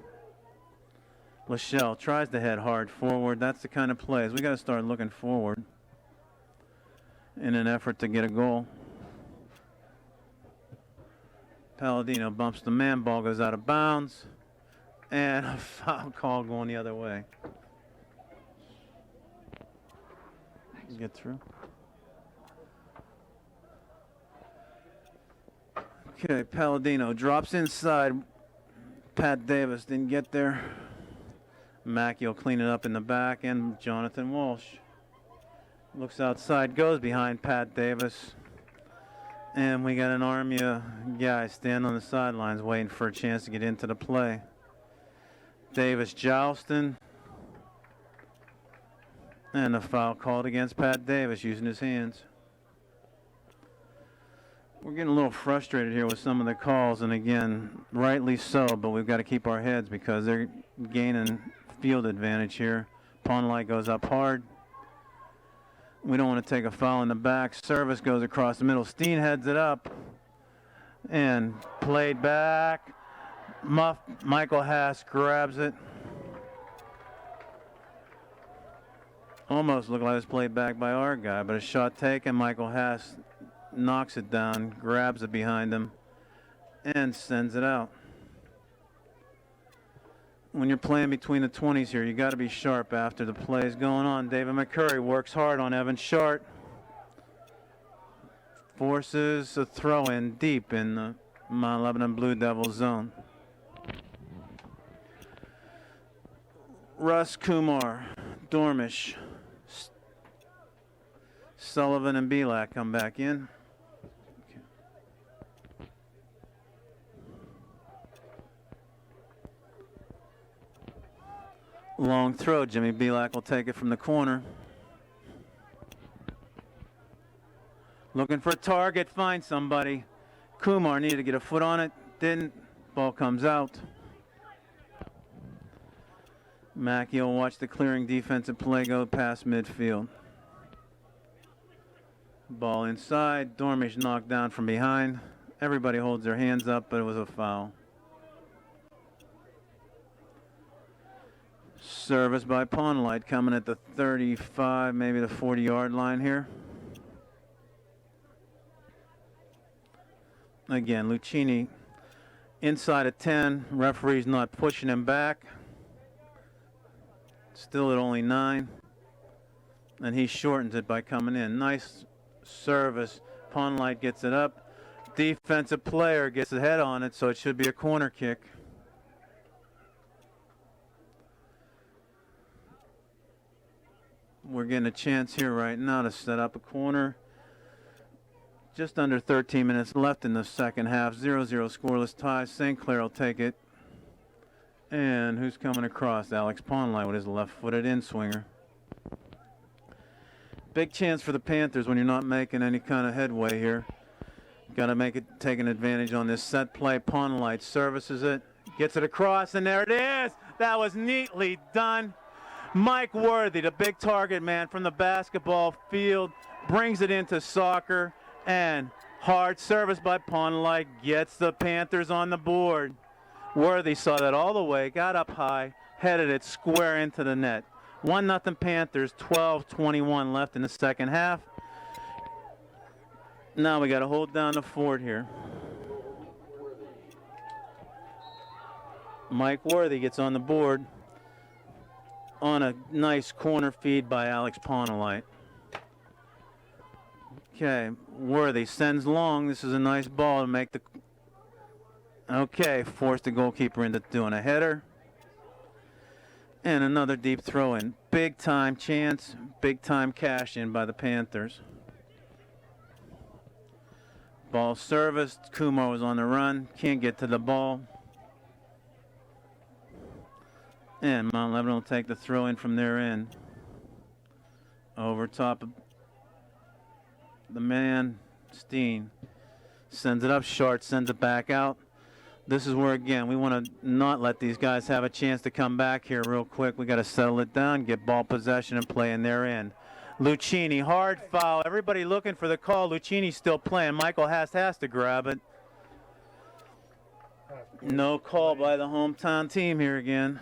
Lachelle tries to head hard forward. That's the kind of plays. We got to start looking forward in an effort to get a goal. Palladino bumps the man. Ball goes out of bounds. And a foul call going the other way. Get through. Okay, Palladino drops inside. Pat Davis didn't get there. Mackey will clean it up in the back, and Jonathan Walsh looks outside, goes behind Pat Davis. And we got an army of guys standing on the sidelines waiting for a chance to get into the play. Davis jousting. And a foul called against Pat Davis using his hands. We're getting a little frustrated here with some of the calls, and again, rightly so, but we've got to keep our heads because they're gaining field advantage here. Pawnlight goes up hard. We don't want to take a foul in the back. Service goes across the middle. Steen heads it up and played back. Michael Haas grabs it. Almost looked like it was played back by our guy, but a shot taken. Michael Haas knocks it down, grabs it behind him, and sends it out. When you're playing between the 20s here, you got to be sharp after the play is going on. David McCurry works hard on Evan Short. Forces a throw in deep in the Mount Lebanon Blue Devils zone. Russ Kumar, Dormish, Sullivan and Belak come back in. Long throw. Jimmy Belak will take it from the corner. Looking for a target. Find somebody. Kumar needed to get a foot on it. Didn't. Ball comes out. Mackey will watch the clearing defensive play go past midfield. Ball inside. Dormish knocked down from behind. Everybody holds their hands up, but it was a foul. Service by Pawnlight coming at the 35, maybe the 40-yard line here. Again, Lucchini inside of 10. Referee's not pushing him back. Still at only 9. And he shortens it by coming in. Nice service. Pawnlight gets it up. Defensive player gets the head on it, so it should be a corner kick. We're getting a chance here right now to set up a corner. Just under 13 minutes left in the second half. 0-0 scoreless tie. St. Clair will take it. And who's coming across? Alex Pawnlight with his left-footed in-swinger. Big chance for the Panthers when you're not making any kind of headway here. Got to make it, take an advantage on this set play. Pawnlight services it, gets it across, and there it is. That was neatly done. Mike Worthy, the big target man from the basketball field, brings it into soccer, and hard service by Pawnlight gets the Panthers on the board. Worthy saw that all the way, got up high, headed it square into the net. 1-0 Panthers, 12:21 left in the second half. Now we got to hold down the fort here. Mike Worthy gets on the board on a nice corner feed by Alex Pawnlight. Okay, Worthy sends long. This is a nice ball to make the... Okay, forced the goalkeeper into doing a header. And another deep throw in. Big time chance, big time cash in by the Panthers. Ball serviced. Kumar was on the run. Can't get to the ball. And Mount Lebanon will take the throw in from their end. Over top of the man, Steen. Sends it up short, sends it back out. This is where, again, we want to not let these guys have a chance to come back here real quick. We got to settle it down, get ball possession, and play in their end. Lucchini, hard foul. Everybody looking for the call. Lucchini's still playing. Michael has to grab it. No call by the hometown team here again.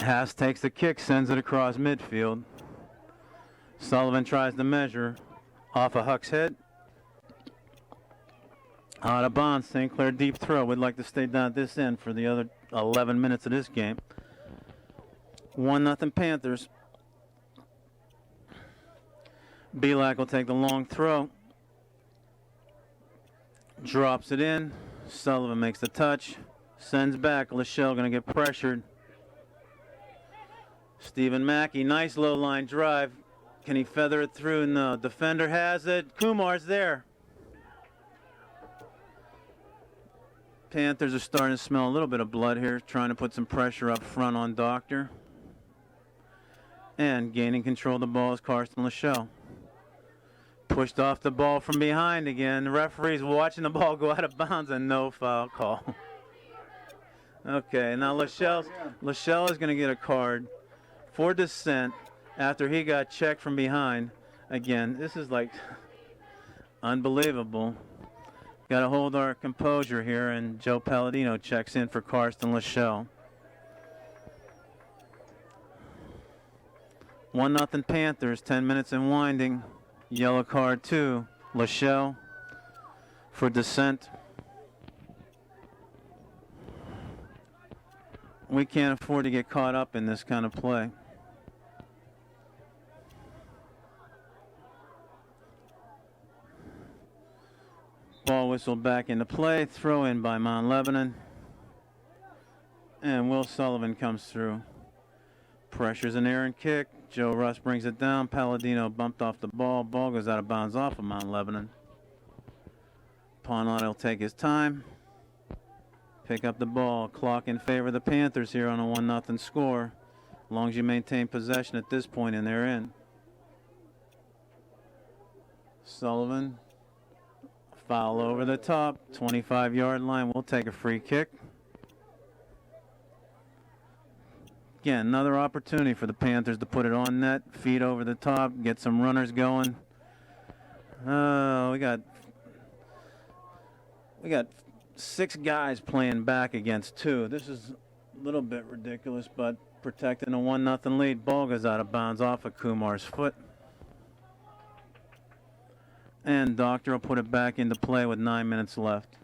Haas takes the kick, sends it across midfield. Sullivan tries to measure off of Huck's head. Out of bounds, St. Clair deep throw. We'd like to stay down at this end for the other 11 minutes of this game. 1-0 Panthers. Belak will take the long throw. Drops it in. Sullivan makes the touch. Sends back. Lachelle going to get pressured. Stephen Mackey, nice low line drive. Can he feather it through? No. Defender has it. Kumar's there. Panthers are starting to smell a little bit of blood here, trying to put some pressure up front on Doctor. And gaining control of the ball is Karsten Lachelle. Pushed off the ball from behind again. The referee's watching the ball go out of bounds and no foul call. Okay, now Lachelle is going to get a card for dissent after he got checked from behind. Again, this is like unbelievable. Got to hold our composure here, and Joe Palladino checks in for Karsten Lachelle. 1-0 Panthers, 10 minutes and winding. Yellow card to Lachelle for dissent. We can't afford to get caught up in this kind of play. Ball whistle back into play. Throw in by Mount Lebanon. And Will Sullivan comes through. Pressures an errant kick. Joe Russ brings it down. Palladino bumped off the ball. Ball goes out of bounds off of Mount Lebanon. Pawnlight will take his time. Pick up the ball. Clock in favor of the Panthers here on a 1-0 score. As long as you maintain possession at this point in their end. Sullivan. Foul over the top. 25-yard line. We'll take a free kick. Again, another opportunity for the Panthers to put it on net, feed over the top, get some runners going. We got 6 guys playing back against 2. This is a little bit ridiculous, but protecting a 1-0 lead. Ball goes out of bounds off of Kumar's foot. And Doctor will put it back into play with 9 minutes left.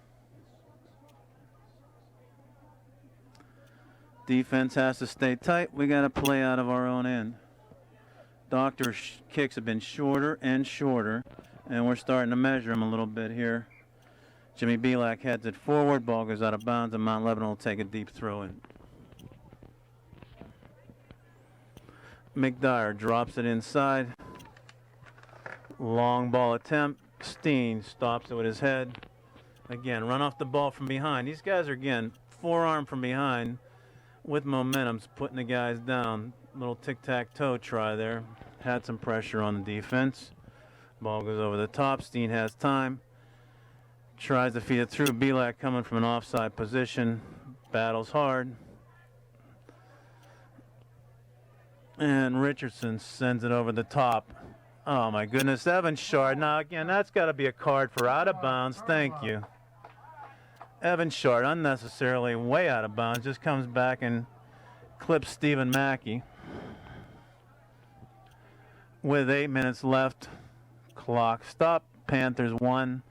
Defense has to stay tight. We got to play out of our own end. Doctor's kicks have been shorter and shorter, and we're starting to measure them a little bit here. Jimmy Belak heads it forward. Ball goes out of bounds, and Mount Lebanon will take a deep throw in. McDyer drops it inside. Long ball attempt. Steen stops it with his head. Again, run off the ball from behind. These guys are, again, forearm from behind with momentum, putting the guys down. Little tic-tac-toe try there. Had some pressure on the defense. Ball goes over the top. Steen has time. Tries to feed it through. Belak coming from an offside position. Battles hard. And Richardson sends it over the top. Oh my goodness, Evan Shard. Now again, that's got to be a card for out of bounds. Thank you. Evan Shard, unnecessarily way out of bounds, just comes back and clips Stephen Mackey. With 8 minutes left, clock stop. Panthers 1,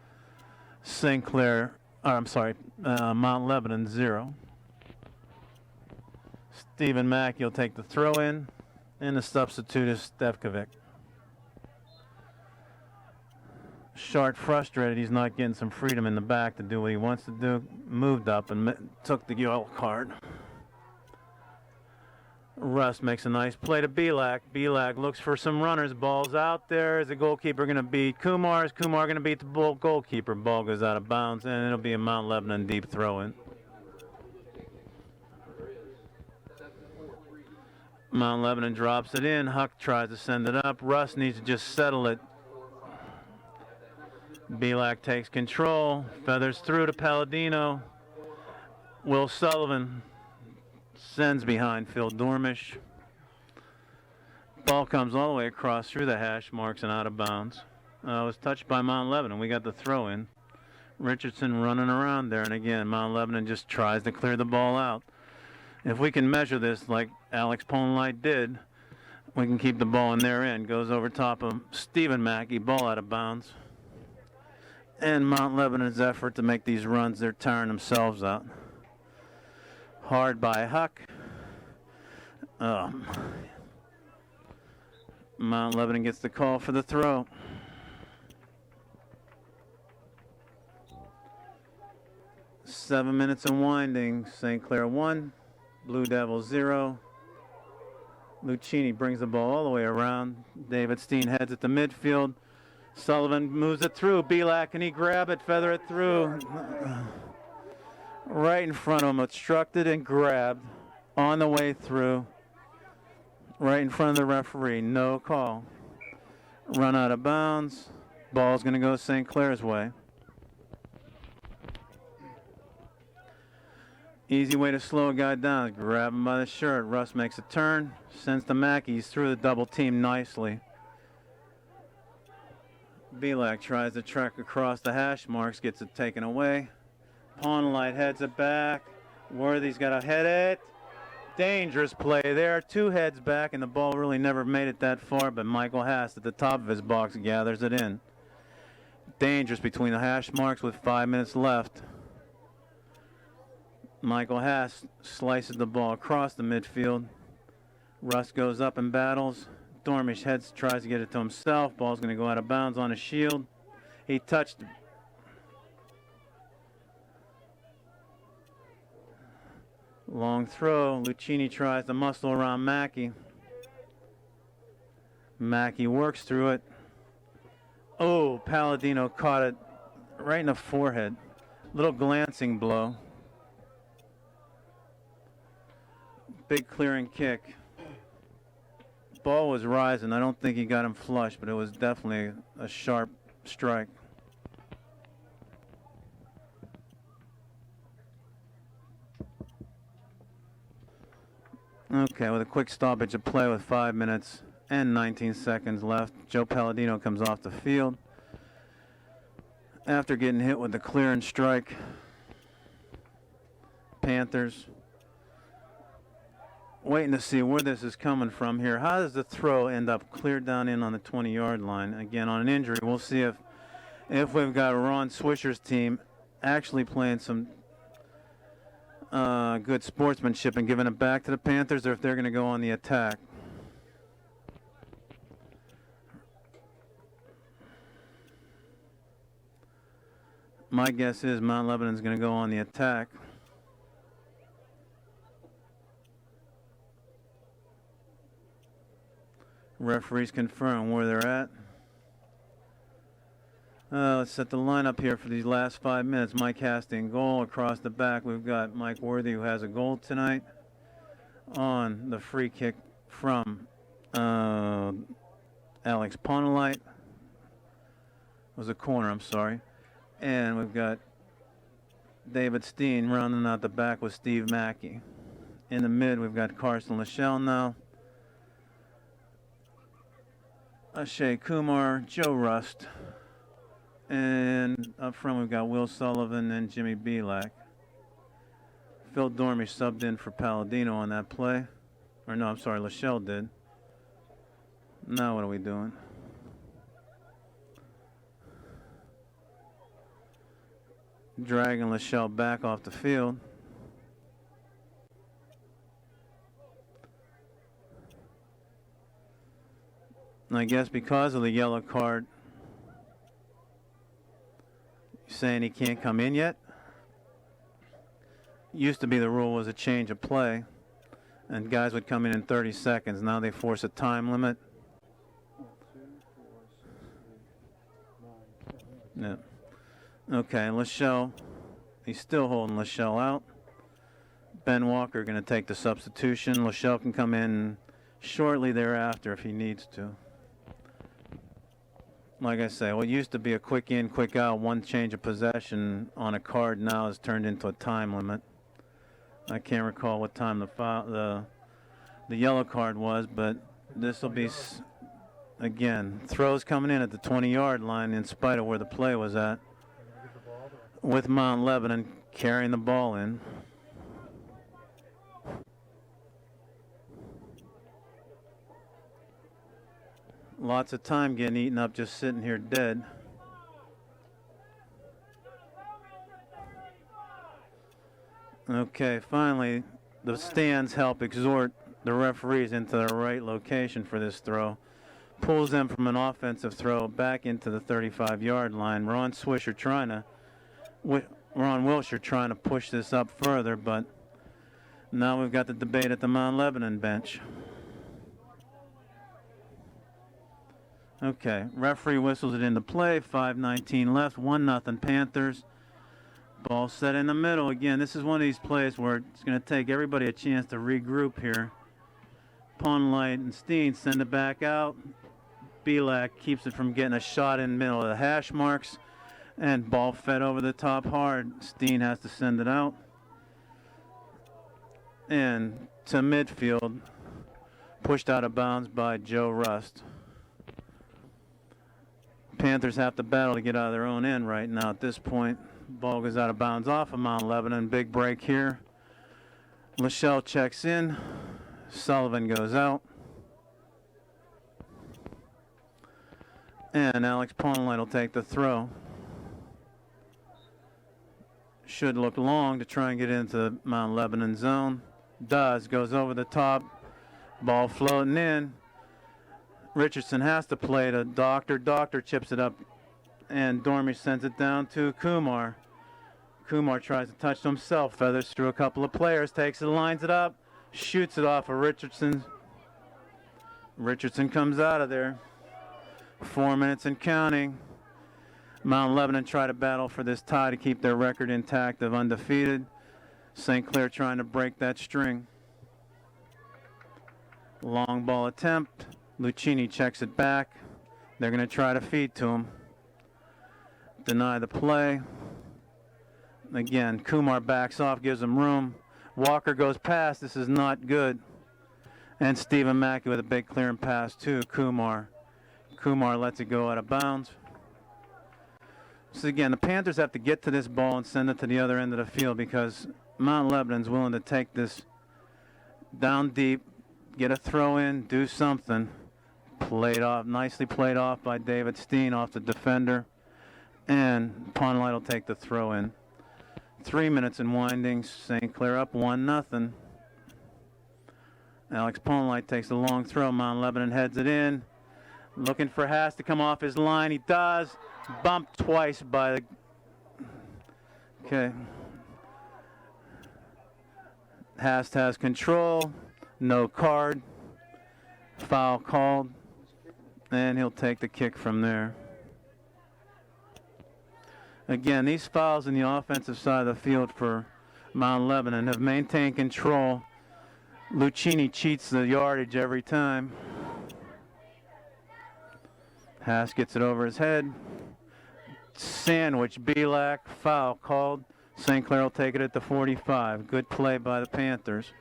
Mount Lebanon 0. Stephen Mackey will take the throw in, and the substitute is Stevkovic. Shart frustrated he's not getting some freedom in the back to do what he wants to do. Moved up and took the yellow card. Russ makes a nice play to Belak. Belak looks for some runners. Ball's out there. Is the goalkeeper going to beat Kumar? Is Kumar going to beat the goalkeeper? Ball goes out of bounds, and it'll be a Mount Lebanon deep throw-in. Mount Lebanon drops it in. Huck tries to send it up. Russ needs to just settle it. Belak takes control, feathers through to Palladino. Will Sullivan sends behind Phil Dormish. Ball comes all the way across through the hash marks and out of bounds. It was touched by Mount Lebanon. We got the throw in. Richardson running around there, and again, Mount Lebanon just tries to clear the ball out. If we can measure this like Alex Ponlight did, we can keep the ball in their end. Goes over top of Stephen Mackey, ball out of bounds. And Mount Lebanon's effort to make these runs, they're tiring themselves out. Hard by Huck. Mount Lebanon gets the call for the throw. Seven minutes and winding. St. Clair 1, Blue Devils 0. Lucchini brings the ball all the way around. David Steen heads at the midfield. Sullivan moves it through. Belak, can he grab it, feather it through? Right in front of him, obstructed and grabbed on the way through. Right in front of the referee, no call. Run out of bounds. Ball's going to go St. Clair's way. Easy way to slow a guy down. Grab him by the shirt. Russ makes a turn. Sends to Mackey. He's through the double team nicely. Belak tries to trek across the hash marks, gets it taken away. Ponlight heads it back. Worthy's got to head it. Dangerous play there. 2 heads back, and the ball really never made it that far, but Michael Haas at the top of his box gathers it in. Dangerous between the hash marks with 5 minutes left. Michael Haas slices the ball across the midfield. Russ goes up and battles. Dormish heads, tries to get it to himself. Ball's going to go out of bounds on his shield. He touched. Long throw. Lucchini tries to muscle around Mackey. Mackey works through it. Oh, Palladino caught it right in the forehead. Little glancing blow. Big clearing kick. Ball was rising. I don't think he got him flush, but it was definitely a sharp strike. Okay, with a quick stoppage of play with 5 minutes and 19 seconds left, Joe Palladino comes off the field after getting hit with the clearing strike. Panthers waiting to see where this is coming from here. How does the throw end up clear down in on the 20-yard line? Again, on an injury, we'll see if we've got Ron Swisher's team actually playing some good sportsmanship and giving it back to the Panthers, or if they're going to go on the attack. My guess is Mount Lebanon's going to go on the attack. Referees confirm where they're at. Let's set the lineup here for these last 5 minutes. Mike Hastings goal. Across the back, we've got Mike Worthy, who has a goal tonight. On the free kick from Alex Ponelite. Was a corner, I'm sorry. And we've got David Steen rounding out the back with Steve Mackey. In the mid, we've got Carson Lachelle now. Ashay Kumar, Joe Rust. And up front, we've got Will Sullivan and Jimmy Belak. Phil Dormy subbed in for Palladino on that play. Or no, I'm sorry, Lachelle did. Now what are we doing? Dragging Lachelle back off the field. And I guess because of the yellow card, saying he can't come in yet. Used to be the rule was a change of play, and guys would come in 30 seconds. Now they force a time limit. Yeah. Okay, Lachelle, he's still holding Lachelle out. Ben Walker going to take the substitution. Lachelle can come in shortly thereafter if he needs to. Like I say, what used to be a quick in, quick out, one change of possession on a card now has turned into a time limit. I can't recall what time the yellow card was, but this will be, again, throws coming in at the 20-yard line in spite of where the play was at, with Mount Lebanon carrying the ball in. Lots of time getting eaten up just sitting here dead. Okay, finally, the stands help exhort the referees into the right location for this throw. Pulls them from an offensive throw back into the 35-yard line. Ron Wilshire trying to push this up further, but now we've got the debate at the Mount Lebanon bench. Okay, referee whistles it into play. 5:19 left, 1-0 Panthers. Ball set in the middle. Again, this is one of these plays where it's going to take everybody a chance to regroup here. Ponlight and Steen send it back out. Belak keeps it from getting a shot in the middle of the hash marks. And ball fed over the top hard. Steen has to send it out. And to midfield, pushed out of bounds by Joe Rust. Panthers have to battle to get out of their own end right now at this point. Ball goes out of bounds off of Mount Lebanon. Big break here. Lachelle checks in. Sullivan goes out. And Alex Ponlight will take the throw. Should look long to try and get into Mount Lebanon zone. Does. Goes over the top. Ball floating in. Richardson has to play to Doctor. Doctor chips it up, and Dormy sends it down to Kumar. Kumar tries to touch to himself, feathers through a couple of players, takes it, lines it up, shoots it off of Richardson. Richardson comes out of there. 4 minutes and counting. Mount Lebanon try to battle for this tie to keep their record intact of undefeated. St. Clair trying to break that string. Long ball attempt. Lucchini checks it back. They're going to try to feed to him. Deny the play. Again, Kumar backs off, gives him room. Walker goes past. This is not good. And Stephen Mackey with a big clearing pass to Kumar. Kumar lets it go out of bounds. So again, the Panthers have to get to this ball and send it to the other end of the field because Mount Lebanon's willing to take this down deep, get a throw in, do something. Played off, nicely played off by David Steen off the defender. And Ponlight will take the throw in. 3 minutes and winding. St. Clair up 1-0. Alex Ponlight takes the long throw. Mount Lebanon heads it in. Looking for Haas to come off his line. He does. Bumped twice by the... Okay. Haas has control. No card. Foul called. And he'll take the kick from there. Again, these fouls in the offensive side of the field for Mount Lebanon have maintained control Lucchini cheats the yardage every time. Haas gets it over his head. Sandwich, Belak, foul called. St. Clair will take it at the 45. Good play by the Panthers.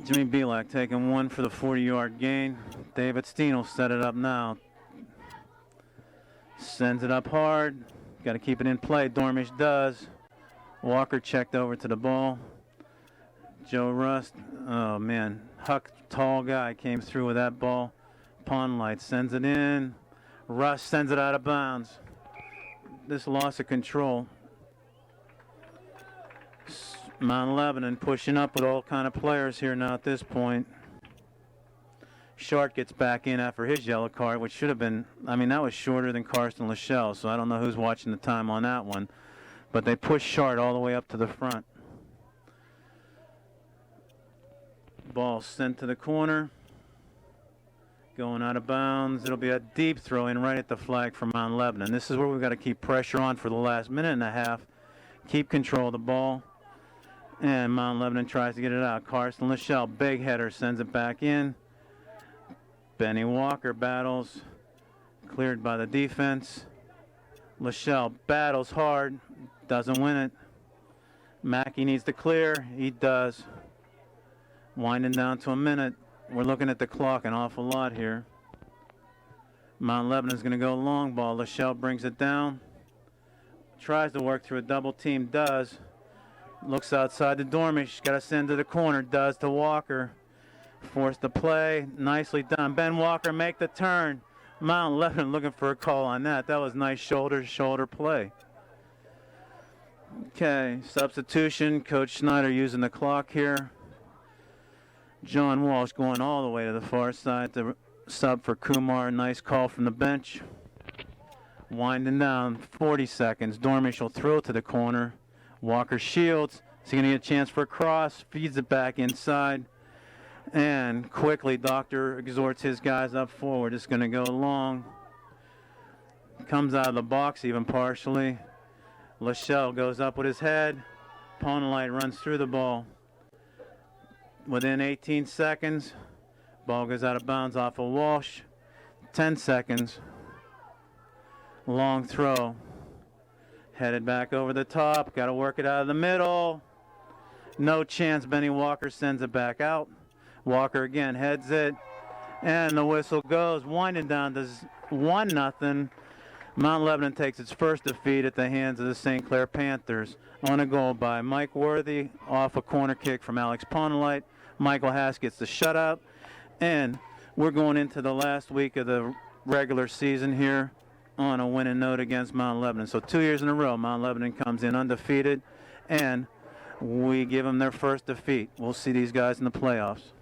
Jimmy Belak taking one for the 40-yard gain. David Steen will set it up now. Sends it up hard. Got to keep it in play. Dormish does. Walker checked over to the ball. Joe Rust. Oh, man. Huck, tall guy, came through with that ball. Pondlight sends it in. Rust sends it out of bounds. This loss of control. Mount Lebanon pushing up with all kind of players here now at this point. Short gets back in after his yellow card, which should have been, I mean, that was shorter than Karsten Lachelle, so I don't know who's watching the time on that one. But they push Short all the way up to the front. Ball sent to the corner. Going out of bounds. It'll be a deep throw in right at the flag for Mount Lebanon. This is where we've got to keep pressure on for the last minute and a half. Keep control of the ball. And Mount Lebanon tries to get it out. Karsten Lachelle, big header, sends it back in. Benny Walker battles. Cleared by the defense. Lachelle battles hard. Doesn't win it. Mackey needs to clear. He does. Winding down to a minute. We're looking at the clock an awful lot here. Mount Lebanon's going to go long ball. Lachelle brings it down. Tries to work through a double team. Does. Looks outside the Dormish. Got to send to the corner. Does to Walker. Forced the play. Nicely done. Ben Walker make the turn. Mount Lebanon looking for a call on that. That was nice shoulder play. Okay, substitution. Coach Schneider using the clock here. John Walsh going all the way to the far side to sub for Kumar. Nice call from the bench. Winding down, 40 seconds. Dormish will throw to the corner. Walker shields. Is he going to get a chance for a cross? Feeds it back inside. And quickly, Doctor exhorts his guys up forward. It's going to go long. Comes out of the box even partially. Lachelle goes up with his head. Pondlight runs through the ball. Within 18 seconds, ball goes out of bounds off of Walsh. 10 seconds. Long throw. Headed back over the top. Got to work it out of the middle. No chance. Benny Walker sends it back out. Walker again heads it. And the whistle goes. Winding down to 1-0. Mount Lebanon takes its first defeat at the hands of the St. Clair Panthers. On a goal by Mike Worthy off a corner kick from Alex Pondlight. Michael Haas gets the shutout. And we're going into the last week of the regular season here on a winning note against Mount Lebanon. So 2 years in a row, Mount Lebanon comes in undefeated, and we give them their first defeat. We'll see these guys in the playoffs.